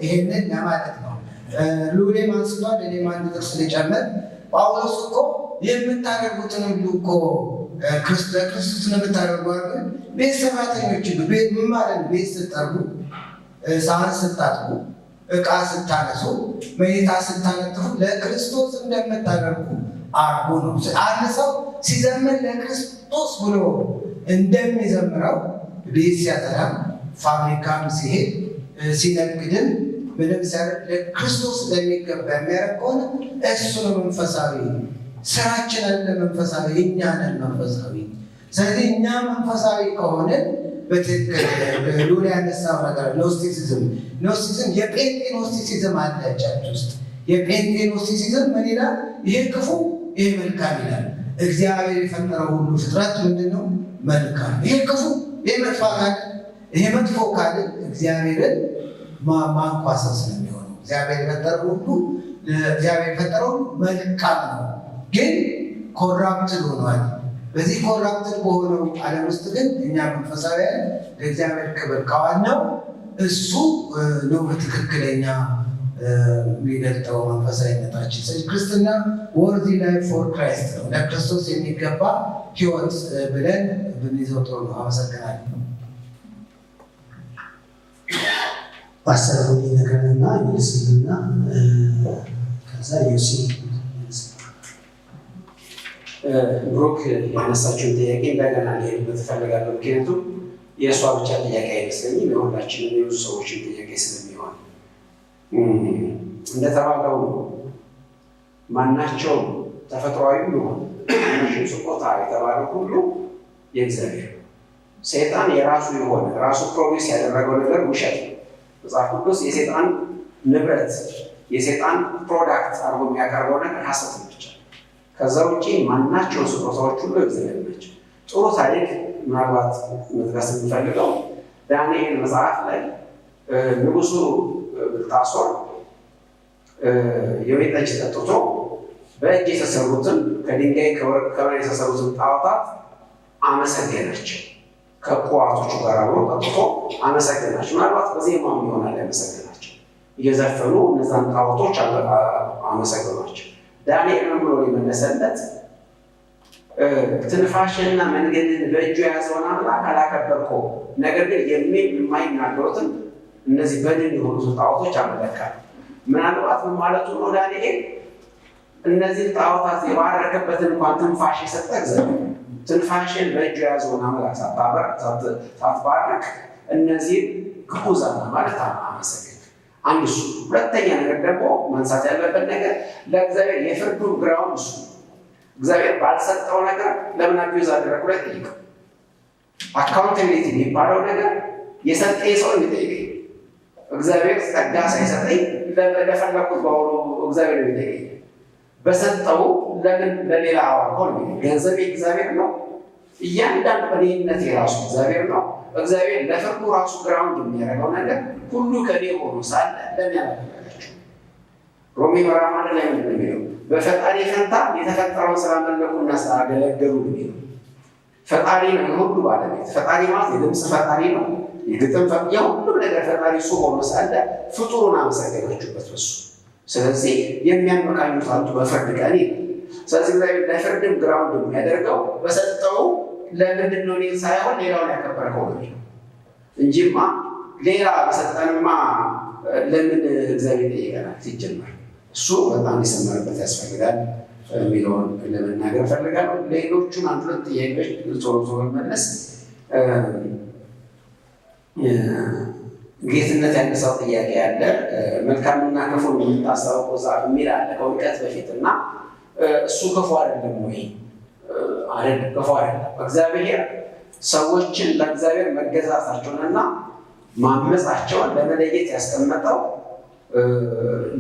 ይሄንን ለማለት ነው። ልዑሌም አንስቷል። እኔም አንድ ጥቅስ ልጨምር። ጳውሎስ እኮ የምታደርጉትን ሁሉ እኮ ለክርስቶስ ነው የምታደርጉ አይደል? ቤት ሰራተኞች ቤት ምን ማለት ነው? ቤት ስትጠርጉ፣ ሳህን ስታጥቡ፣ ዕቃ ስታነሱ፣ መኝታ ስታነጥፉ ለክርስቶስ እንደምታደርጉ አርጉ ነው። አንድ ሰው ሲዘምር ለክርስቶስ ብሎ እንደሚዘምረው ቤት ሲያጠራ፣ ፋብሪካም ሲሄድ፣ ሲነግድም ምንም ሲያደርግ ለክርስቶስ እንደሚገባ የሚያደርግ ከሆነ እሱ ነው መንፈሳዊ። ስራችንን ለመንፈሳዊ እኛ ነን መንፈሳዊ። ስለዚህ እኛ መንፈሳዊ ከሆነ በትክክል ሉላ ያነሳው ነገር ኖስቲሲዝም የጴንጤ ኖስቲሲዝም አለ ቸርች ውስጥ። የጴንጤ ኖስቲሲዝም ምን ይላል? ይሄ ክፉ ይሄ መልካም ይላል። እግዚአብሔር የፈጠረው ሁሉ ፍጥረት ምንድን ነው? መልካም። ይሄ ክፉ ይሄ መጥፎ ካለ ይሄ መጥፎ ካለ እግዚአብሔርን ማንኳሰስ ነው የሚሆነው። እግዚአብሔር የፈጠረው ሁሉ እግዚአብሔር የፈጠረው መልካም ነው። ግን ኮራፕትድ ሆኗል። በዚህ ኮራፕትድ በሆነው ዓለም ውስጥ ግን እኛ መንፈሳውያን ለእግዚአብሔር ክብር ካዋልነው እሱ ነው በትክክለኛ የሚገልጠው መንፈሳዊነታችን። ስለዚህ ክርስትና ወርዚ ላይፍ ፎር ክራይስት ነው፣ ለክርስቶስ የሚገባ ሕይወት ብለን ብንይዘው ጥሩ ነው። አመሰግናለሁ። ፓስተር ነገርና ይመስልና ከዛ ዮሲ ብሩክ ያነሳችውን ጥያቄ እንደገና ሊሄድበት እፈልጋለሁ። ምክንያቱም የእሷ ብቻ ጥያቄ አይመስለኝም፣ የሁላችንም የብዙ ሰዎችን ጥያቄ ስለሚሆን እንደተባለው ነው። ማናቸው ተፈጥሯዊ ሆን ማናቸው ስጦታ የተባለው ሁሉ የእግዚአብሔር። ሰይጣን የራሱ የሆነ ራሱ ፕሮዲስ ያደረገው ነገር ውሸት ነው። መጽሐፍ ቅዱስ የሰይጣን ንብረት የሰይጣን ፕሮዳክት አድርጎ የሚያቀርበው ነገር ሐሰት ብቻ። ከዛ ውጭ ማናቸው ስጦታዎች ሁሉ የእግዚአብሔር ናቸው። ጥሩ ታሪክ ምናልባት መጥቀስ የምፈልገው ዳንኤል መጽሐፍ ላይ ንጉሱ ብልጣሶር የወይን ጠጅ ጠጥቶ በእጅ የተሰሩትን ከድንጋይ ከወርቅ ከብረት የተሰሩትን ጣዖታት አመሰገናቸው። ከቁዋቶቹ ጋር አብሮ ጠጥቶ አመሰገናቸው። ምናልባት በዜማም ይሆናል ያመሰገናቸው። እየዘፈኑ እነዛን ጣዖቶች አመሰገኗቸው። ዳንኤል ምን ብሎ የመለሰለት? ትንፋሽንና መንገድን በእጁ የያዘውን አምላክ አላከበርከው፣ ነገር ግን የሚል የማይናገሩትን እነዚህ በድን የሆኑትን ጣዖቶች አመለካል። ምናልባት ምን ማለቱ ነው? ዳንኤል እነዚህ ጣዖታት የባረከበትን እንኳን ትንፋሽ የሰጠ እግዚአብሔር ትንፋሽን በእጁ የያዘውን አምላክ ሳትባረክ እነዚህ ግዑዛን ማለት አመሰግን። አንድ እሱ። ሁለተኛ ነገር ደግሞ ማንሳት ያለበት ነገር ለእግዚአብሔር የፍርዱ ግራውንድ እሱ እግዚአብሔር ባልሰጠው ነገር ለምን አቢዩዝ አደረኩ ላይ ጠይቀው። አካውንታቢሊቲ የሚባለው ነገር የሰጠኝ ሰው የሚጠይቀኝ። እግዚአብሔር ጸጋ ሳይሰጠኝ ለፈለኩት በአሁኑ እግዚአብሔር የሚጠይቀኝ። በሰጠው ለምን ለሌላ አዋልኮ ገንዘቤ እግዚአብሔር ነው። እያንዳንዱ በኔነት የራሱ እግዚአብሔር ነው። እግዚአብሔር ለፍርዱ ራሱ ግራውንድ የሚያደርገው ነገር ሁሉ ከኔ ሆኖ ሳለ ለምን ያላደረጋችሁ? ሮሜ ምዕራፍ 1 ላይ ምንድን ነው የሚለው? በፈጣሪ ፈንታ የተፈጠረውን ስላመለኩና ስላገለገሉ የሚለው ፈጣሪ ነው የሁሉ ባለቤት። ፈጣሪ ማለት የድምፅ ፈጣሪ ነው፣ የግጥም የሁሉም ነገር ፈጣሪ እሱ ሆኖ ሳለ ፍጡሩን አመሰገናችሁበት በሱ። ስለዚህ የሚያመካኙት አጡ በፍርድ ቀን። ስለዚህ እግዚአብሔር ለፍርድም ግራውንድ የሚያደርገው በሰጠው ለምንድን ነው እኔን ሳይሆን ሌላውን ያከበርከው ነው እንጂማ ሌላ በሰጠንማ ለምን እግዚአብሔር ይጠይቀናል? ሲጀመር እሱ በጣም ሊሰመርበት ያስፈልጋል የሚለውን ለመናገር ፈልጋለሁ። ሌሎቹን አንድ ሁለት ጥያቄዎች ቶሎ ቶሎ መለስ። ጌትነት ያነሳው ጥያቄ አለ። መልካምና ክፉን የምታስታውቀው ዛፍ የሚል አለ ከውድቀት በፊት እና እሱ ክፉ አይደለም ወይ? አይደለም፣ ክፉ አይደለም። እግዚአብሔር ሰዎችን ለእግዚአብሔር መገዛታቸውንና ማመጻቸውን ለመለየት ያስቀመጠው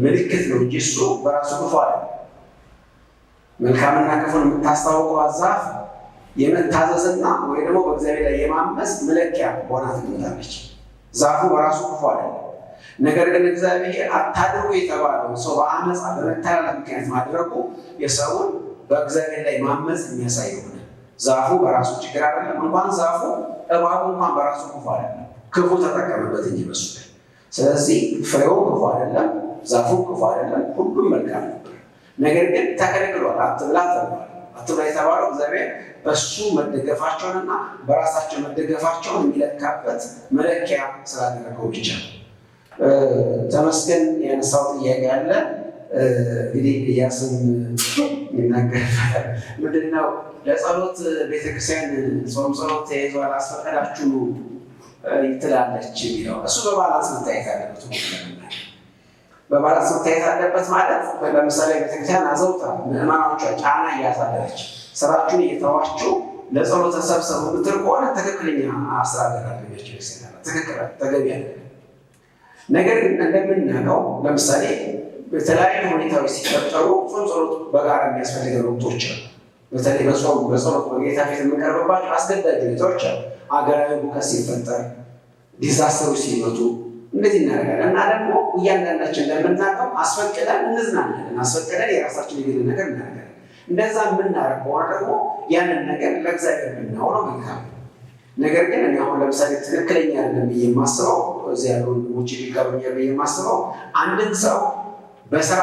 ምልክት ነው እንጂ እሱ በራሱ ክፉ አይደለም። መልካምና ክፉን የምታስታውቀው ዛፍ የመታዘዝና ወይ ደግሞ በእግዚአብሔር ላይ የማመፅ መለኪያ ሆና ትገኛለች። ዛፉ በራሱ ክፉ አይደለም። ነገር ግን እግዚአብሔር አታድርጉ የተባለውን ሰው በአመፃ በመተላለፍ ምክንያት ማድረጉ የሰውን በእግዚአብሔር ላይ ማመፅ የሚያሳይ ሆነ። ዛፉ በራሱ ችግር አይደለም። እንኳን ዛፉ እባቡ እንኳን በራሱ ክፉ አይደለም። ክፉ ተጠቀመበት እንጂ በሱ ላይ። ስለዚህ ፍሬው ክፉ አይደለም፣ ዛፉ ክፉ አይደለም፣ ሁሉም መልካም ነበር። ነገር ግን ተከልክሏል። አትብላ ተብሏል። አትብላ የተባለው እግዚአብሔር በሱ መደገፋቸውንና በራሳቸው መደገፋቸውን የሚለካበት መለኪያ ስላደረገው ብቻ። ተመስገን ያነሳው ጥያቄ አለ። እንግዲህ እያስም ይናገርበታል። ምንድነው ለጸሎት ቤተክርስቲያን ጾም ጸሎት ተይዟል አስፈቀዳችሁ ትላለች የሚለው እሱ በባላንስ መታየት አለበት። በባላንስ መታየት አለበት ማለት ለምሳሌ ቤተክርስቲያን አዘውትራ ምዕመናኖቿ ጫና እያሳደረች ስራችሁን እየተዋችሁ ለጸሎት ተሰብሰቡ ምትል ከሆነ ትክክለኛ አስተዳደር አለች ቤተክርስቲያን። ትክክል ተገቢ ያለ ነገር ግን እንደምናውቀው ለምሳሌ በተለያዩ ሁኔታዎች ሲፈጠሩ ጾም ጸሎት በጋራ የሚያስፈልገው ወቅቶች አሉ። በተለይ በጾም በጸሎት በጌታ ፊት የምንቀርብባቸው አስገዳጅ ሁኔታዎች አሉ። አገራዊ ሁከት ሲፈጠር፣ ዲዛስተሮች ሲመጡ እንደዚህ እናደርጋለን እና ደግሞ እያንዳንዳችን እንደምናውቀው አስፈቅደን እንዝናናለን፣ አስፈቅደን የራሳችን የግል ነገር እናደርጋለን። እንደዛ የምናደርግ ከሆነ ደግሞ ያንን ነገር ለእግዚአብሔር የምናውለው መልካም ነው። ነገር ግን እኔ አሁን ለምሳሌ ትክክለኛ አይደለም ብዬ የማስበው እዚህ ያሉ ወንድሞች ሊቀበኛል ብዬ የማስበው አንድን ሰው በስራ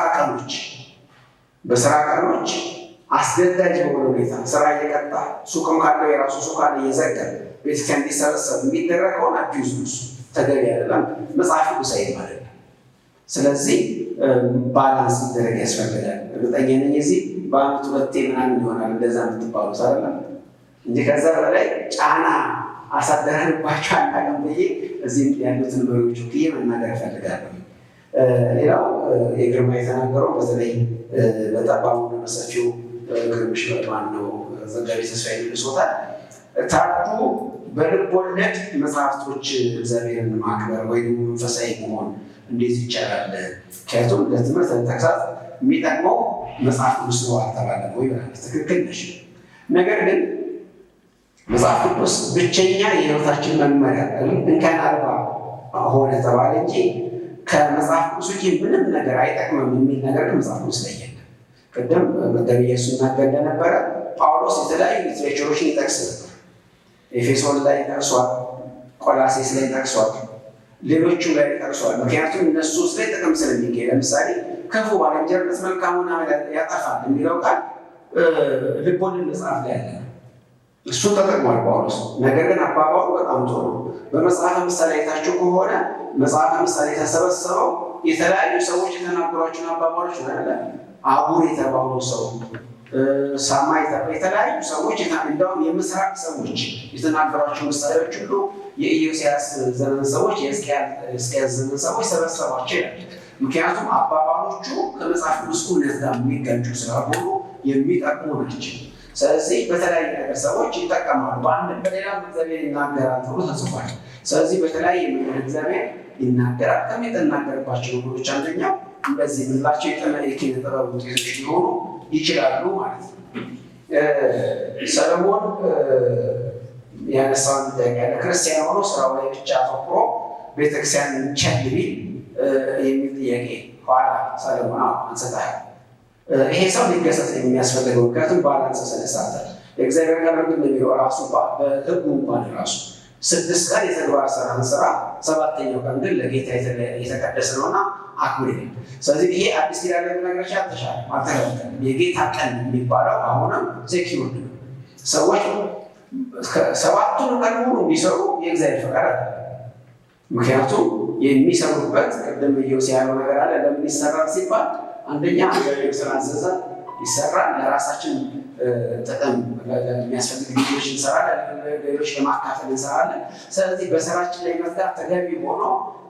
ቀኖች አስገዳጅ በሆነ ሁኔታ ስራ እየቀጣ ሱቅም ካለው የራሱ ሱቅ ካለ እየዘጋ ቤተክርስቲያን እንዲሰበሰብ የሚደረግ ከሆነ አቢዩዝ ተገቢ አይደለም፣ መጽሐፍ ቅዱሳዊ አይደለም። ስለዚህ ባላንስ ሊደረግ ያስፈልጋል። እርግጠኛ ነኝ እዚህ በአመት 2 ምናምን ይሆናል እንደዛ የምትባሉት አይደለም እንጂ ከዛ በላይ ጫና አሳደረንባቸው አናውቅም ብዬ እዚህ ያሉትን መሪዎች ብዬ መናገር እፈልጋለሁ። ሌላው የግርማ የተናገረው በተለይ በጠባቡ በሰፊው ግርምሽ ማን ነው ዘጋቢ ተስፋዬ ይልሶታል። ታዱ በልብ ወለድ መጽሐፍቶች እግዚአብሔርን ማክበር ወይ መንፈሳዊ መሆን እንዴት ይቻላል? ምክንያቱም ለትምህርት ተግሳጽ የሚጠቅመው መጽሐፍ ቅዱስ ነው አልተባለም ወይ? ትክክል ነሽ። ነገር ግን መጽሐፍ ቅዱስ ብቸኛ የህይወታችን መመሪያ እንከን አልባ ሆነ ተባለ እንጂ ከመጽሐፍ ቅዱስ ውጭ ምንም ነገር አይጠቅምም የሚል ነገር መጽሐፍ ቅዱስ ላይ የለም። ቅድም መጋቢ ኢየሱስ ይናገር እንደነበረ ጳውሎስ የተለያዩ ሊትሬቸሮችን ይጠቅስ ነበር። ኤፌሶን ላይ ጠቅሷል፣ ቆላሴስ ላይ ጠቅሷል፣ ሌሎቹ ላይ ጠቅሷል። ምክንያቱም እነሱ ውስጥ ላይ ጥቅም ስለሚገኝ ለምሳሌ ክፉ ባልንጀርነት መልካሙን ያጠፋል የሚለው ቃል ልቦለድ መጽሐፍ ላይ ያለ እሱን ተጠቅሟል ጳውሎስ። ነገር ግን አባባሉ በጣም ጥሩ ነው። በመጽሐፈ ምሳሌ አይታችሁ ከሆነ መጽሐፈ ምሳሌ የተሰበሰበው የተለያዩ ሰዎች የተናገሯቸውን አባባሎች ናለ አቡር የተባሉ ሰው ሳማ የተለያዩ ሰዎች እንደውም የምስራቅ ሰዎች የተናገሯቸው ምሳሌዎች ሁሉ የኢዮስያስ ዘመን ሰዎች የሕዝቅያስ ዘመን ሰዎች ሰበሰቧቸው ይላል። ምክንያቱም አባባሎቹ ከመጽሐፍ ቅዱስ እውነት ጋር የሚጋጩ ስላልሆኑ የሚጠቅሙ ናቸው። ስለዚህ በተለያየ ነገር ሰዎች ይጠቀማሉ። በአንድም በሌላም እግዚአብሔር ይናገራል ተብሎ ተጽፏል። ስለዚህ በተለያየ መንገድ እግዚአብሔር ይናገራል። ከሚናገርባቸው ነገሮች አንደኛው እንደዚህ የምንላቸው የኪነ ጥበብ ውጤቶች ሊሆኑ ይችላሉ ማለት ነው። ሰለሞን ያነሳውን ጥያቄ ክርስቲያን ሆኖ ስራው ላይ ብቻ አተኩሮ ቤተክርስቲያን ቸል ቢል የሚል ጥያቄ ኋላ ሰለሞን አንስታል። ይሄ ሰው ሊገሰጽ የሚያስፈልገው ምክንያቱም ባላንስ ስለሳተ የእግዚአብሔር ቃል ምንድን ነው የሚለው ራሱ በሕጉ እንኳን ራሱ 6 ቀን የተግባር ስራ 7ኛው ቀን ግን ለጌታ የተቀደሰ ነውና አክብር ይላል። ስለዚህ ይሄ አዲስ ኪዳን ላይ ነገሮች አልተከለከለም። የጌታ ቀን የሚባለው አሁንም ሴኪውርድ ነው። ሰዎች 7ቱን ቀን ሙሉ እንዲሰሩ የእግዚአብሔር ፈቃድ አለ። ምክንያቱም የሚሰሩበት ቅድም ኢዮስ ያለው ነገር አለ። ለምን ይሰራል ሲባል አንደኛ እግዚአብሔር ስላዘዘ ይሰራል። ለራሳችን ጥቅም የሚያስፈልግ ጊዜዎች እንሰራለን፣ ሌሎች ለማካፈል እንሰራለን። ስለዚህ በስራችን ላይ መዝጋት ተገቢ ሆኖ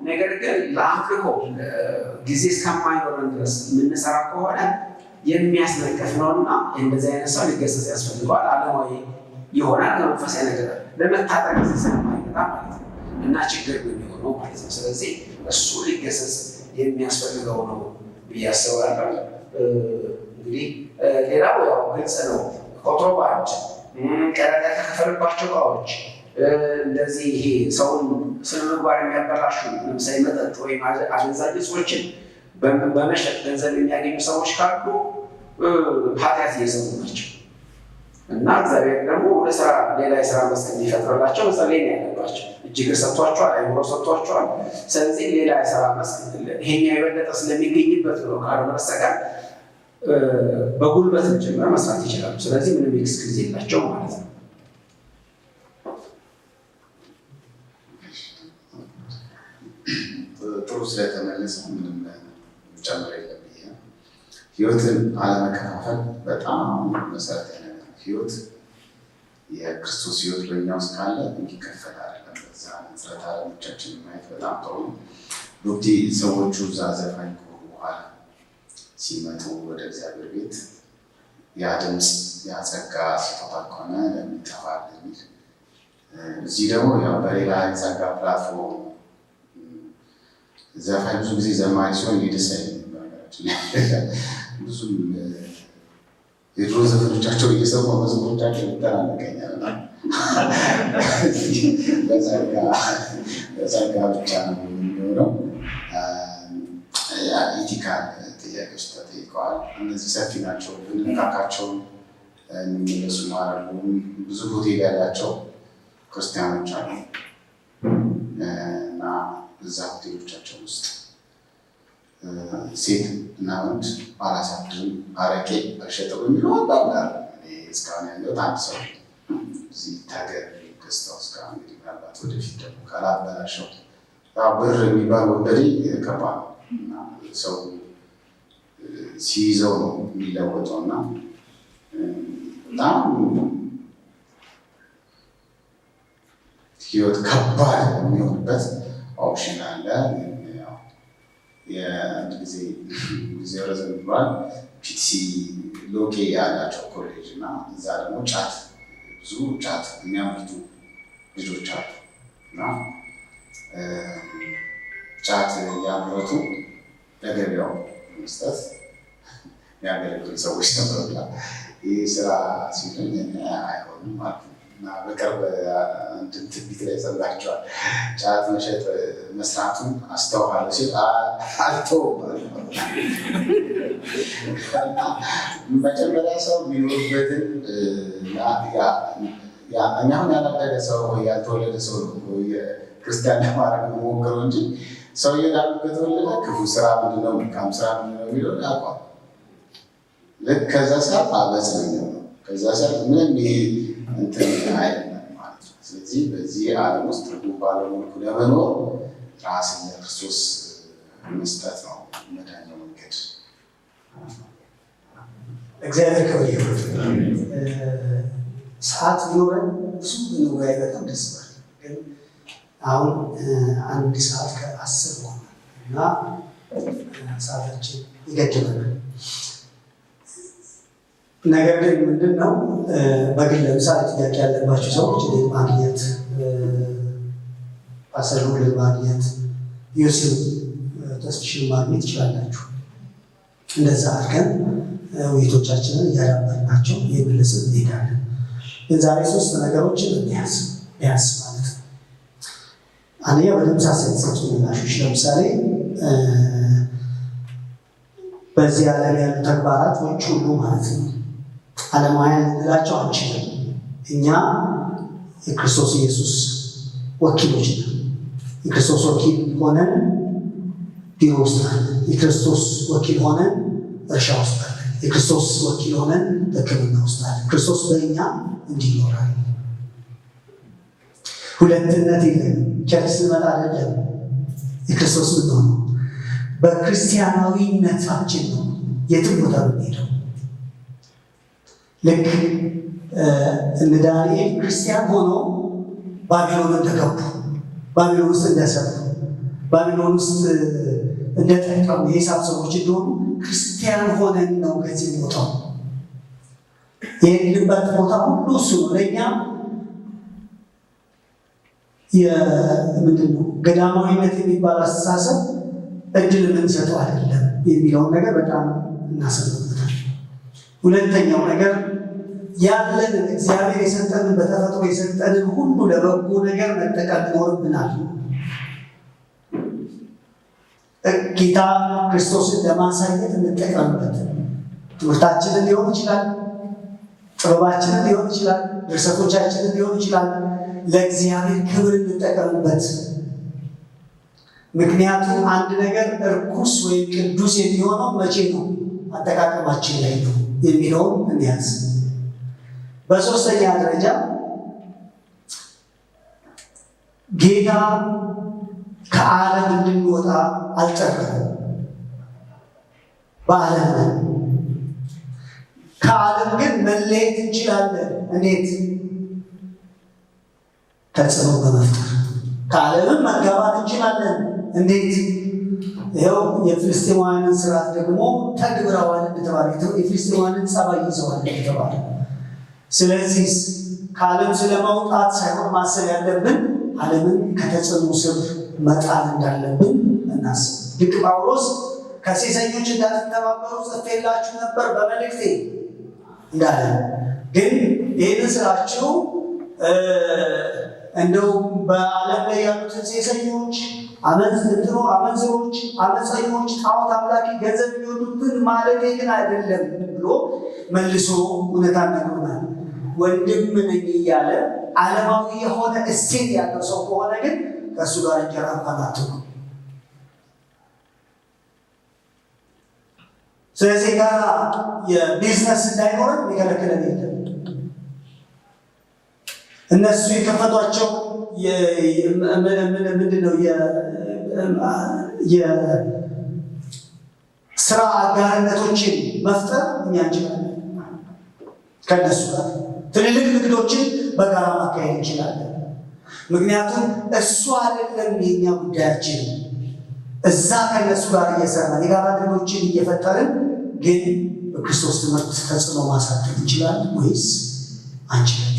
ነገር ግን ለአምልኮ ጊዜ እስከማይኖረን ድረስ የምንሰራ ከሆነ የሚያስነቅፍ ነውና እንደዚህ አይነት ሰው ሊገሰጽ ያስፈልገዋል። ዓለማዊ ይሆናል ከመንፈሳዊ ነገር ለመታጠቅ ጊዜ ስለማይመጣ ማለት ነው እና ችግር የሚሆነው ማለት ነው። ስለዚህ እሱ ሊገሰጽ የሚያስፈልገው ነው ብዬ አስባለሁ። እንግዲህ ሌላው ያው ግልጽ ነው። ኮንትሮባንድ፣ ቀረጥ ያልተከፈልባቸው እቃዎች፣ እንደዚህ ይሄ ሰውን ስነ ምግባር የሚያበላሹ ለምሳሌ መጠጥ ወይም አደንዛዥ እጾችን በመሸጥ ገንዘብ የሚያገኙ ሰዎች ካሉ ኃጢአት እየሰሩ ናቸው እና እግዚአብሔር ደግሞ ሌላ የስራ መስክ እንዲፈጥርላቸው መጸለይ ነው ያለባቸው። እጅግ ሰጥቷቸዋል፣ አይምሮ ሰጥቷቸዋል። ስለዚህ ሌላ የስራ መስክ ይሄኛው የበለጠ ስለሚገኝበት ነው ካልሆነ በስተቀር በጉልበት ጭምር መስራት ይችላሉ። ስለዚህ ምንም ኤክስኪውዝ የላቸው ማለት ነው። ጥሩ ስለተመለሰ ምንም ጨምር የለም። ህይወትን አለመከፋፈል በጣም መሰረታዊ ነገር ነው። ህይወት የክርስቶስ ህይወት በእኛ ውስጥ ካለ እንዲከፈል አይደለም። በዛ መሰረት አለሞቻችን ማየት በጣም ጥሩ ነው። ዶክቴ ሰዎቹ እዛ ዘፋኝ ከሆኑ በኋላ ሲመጡ ወደ እግዚአብሔር ቤት ያ ድምፅ ያ ጸጋ ስጦታ ከሆነ ለምን ይጠፋል የሚል እዚህ ደግሞ ያው በሌላ የጸጋ ፕላትፎርም ዘፋኝ ብዙ ጊዜ ዘማሪ ሲሆን ሊደሳይ ብዙ የድሮ ዘፈኖቻቸው እየሰማ መዝሙሮቻቸው ይጠናነቀኛል እና በጸጋ ብቻ ነው የሚሆነው። ኢቲካል ጥያቄዎች ተጠይቆ ጠይቀዋል። እነዚህ ሰፊ ናቸው፣ ብንነካካቸውን የሚመለሱ ማለት ነው። ብዙ ሆቴል ያላቸው ክርስቲያኖች አሉ እና እዛ ሆቴሎቻቸው ውስጥ ሴት እና ወንድ አላሳድርም አረቄ አልሸጠው የሚለው አባባል እስካሁን ያለው አንድ ሰው እዚህ ታገር ገዝተው እስካሁን እንግዲህ ምናልባት ወደፊት ደግሞ ካላበላሸው ብር የሚባል ወንበዴ ከባድ ነው እና ሰው ሲይዘው ነው የሚለወጠው እና በጣም ህይወት ከባድ የሚሆንበት ኦፕሽን አለ። የአንድ ጊዜ ረዘም ብሏል ፒቲሲ ሎቄ ያላቸው ኮሌጅ እና እዛ ደግሞ ጫት ብዙ ጫት የሚያመርቱ ልጆች አሉ እና ጫት ያመረቱ ለገበያው መስጠት የሚያገለግሉ ሰዎች ነበሩና ይህ ስራ ሲሉኝ አይሆንም ማለት ነው እና በቅርብ አንድን ትንቢት ላይ ሰምታችኋል። ጫት መሸጥ መስራቱን አስተውሃለሁ ሲል አልተውም ማለት ነው። መጀመሪያ ሰው የሚኖርበትን እኛ አሁን ያላደገ ሰው ወይ ያልተወለደ ሰው ክርስቲያን ለማድረግ መሞክረው እንጂ ሰውዬው ዳሩ ከተወለደ ክፉ ስራ ምንድነው መልካም ስራ ምንድነው የሚለው ያውቋል። ልክ ከዛ ሰዓት አበጽ ነው የሚሆነው። ከዛ ሰዓት ምንም ይሄ እንትን አይደለም ማለት ነው። ስለዚህ በዚህ ዓለም ውስጥ ትርጉም ባለው መልኩ ለመኖር ራስን ለክርስቶስ መስጠት ነው መዳኛው መንገድ። እግዚአብሔር ክብር ይሁን። ሰዓት ቢኖረን ብዙ ብንወያይ በጣም ደስ ይላል። ግን አሁን 1 ሰዓት ከ10 ሆነ እና ሰዓታችን ይገድበናል። ነገር ግን ምንድን ነው በግል ለምሳሌ ጥያቄ ያለባቸው ሰዎች እኔን ማግኘት ፓስተሩን ማግኘት ዩሲን ተስፍሽን ማግኘት ይችላላችሁ። እንደዛ አድርገን ውይይቶቻችንን እያዳበርናቸው የመለስን እንሄዳለን። ግን ዛሬ 3 ነገሮችን እንያዝ ቢያንስ ማለት ነው። አንደኛ በተመሳሳይ የተሰጡ ምላሾች ለምሳሌ በዚህ ዓለም ያሉ ተግባራቶች ሁሉ ማለት ነው ዓለማውያን ልንላቸው አንችልም። እኛ የክርስቶስ ኢየሱስ ወኪሎች ነን። የክርስቶስ ወኪል ሆነን ቢሮ ውስጥ አለን። የክርስቶስ ወኪል ሆነን እርሻ ውስጥ አለን። የክርስቶስ ወኪል ሆነን ሕክምና ውስጥ አለን። ክርስቶስ በእኛ እንዲኖራል። ሁለትነት የለንም። ቸርች ስንመጣ አይደለም የክርስቶስ ምንሆነው በክርስቲያናዊነታችን ነው የትም ቦታ ብንሄደው። ልክ እነ ዳንኤል ክርስቲያን ሆነው ባቢሎንን ተገቡ፣ ባቢሎን ውስጥ እንደሰሩ፣ ባቢሎን ውስጥ እንደጠቀሙ የሂሳብ ሰዎች እንደሆኑ ክርስቲያን ሆነን ነው ከዚህ ቦታው የሄድንበት ቦታ ሁሉ እሱ ነው። ለእኛ ምንድን ነው ገዳማዊነት የሚባል አስተሳሰብ እድል የምንሰጠው አይደለም የሚለውን ነገር በጣም እናሰብበታል። ሁለተኛው ነገር ያለንን እግዚአብሔር የሰጠንን በተፈጥሮ የሰጠንን ሁሉ ለበጎ ነገር መጠቀም ይኖርብናል። ጌታ ክርስቶስን ለማሳየት እንጠቀምበት። ትምህርታችንን ሊሆን ይችላል፣ ጥበባችንን ሊሆን ይችላል፣ ድርሰቶቻችንን ሊሆን ይችላል። ለእግዚአብሔር ክብር እንጠቀምበት። ምክንያቱም አንድ ነገር እርኩስ ወይም ቅዱስ የሚሆነው መቼ ነው? አጠቃቀማችን ላይ ነው የሚለውን እንያዝ። በሶስተኛ ደረጃ ጌታ ከዓለም እንድንወጣ አልጠራንም። በዓለም ነን። ከዓለም ግን መለየት እንችላለን። እንዴት? ተጽዕኖ በመፍጠር ከዓለምም መጋባት እንችላለን። እንዴት? ይኸው የፍልስጤማውያንን ስርዓት ደግሞ ተግብረዋል እንደተባለ የፍልስጤማውያንን ጸባይ ይዘዋል እንደተባለ። ስለዚህ ከዓለም ስለመውጣት ሳይሆን ማሰብ ያለብን ዓለምን ከተጽዕኖ ስር መጣል እንዳለብን እናስብ። ልክ ጳውሎስ ከሴሰኞች እንዳትተባበሩ ጽፌላችሁ ነበር በመልእክቴ እንዳለ፣ ግን ይህንን ስራችሁ እንደው በዓለም ላይ ያሉትን ሴሰኞች አመንዝሮች፣ አመፀኞች፣ ጣዖት አምላኪ፣ ገንዘብ የሚወዱትን ማለቴ ግን አይደለም ብሎ መልሶ እውነታ ነግሮናል። ወንድም ነኝ እያለ ዓለማዊ የሆነ እሴት ያለው ሰው ከሆነ ግን ከእሱ ጋር እንጀራ እንኳን አትብሉ። ስለዚህ ጋር የቢዝነስ እንዳይኖረን የሚከለክለን የለም። እነሱ የከፈቷቸው ምንድነው የስራ አጋርነቶችን መፍጠር እኛ እንችላለን። ከነሱ ጋር ትልልቅ ንግዶችን በጋራ ማካሄድ እንችላለን። ምክንያቱም እሱ አይደለም የኛ ጉዳያችን። እዛ ከነሱ ጋር እየሰራን የጋራ ንግዶችን እየፈጠርን ግን በክርስቶስ ትምህርት ተጽዕኖ ማሳደግ እንችላለን ወይስ አንችልም?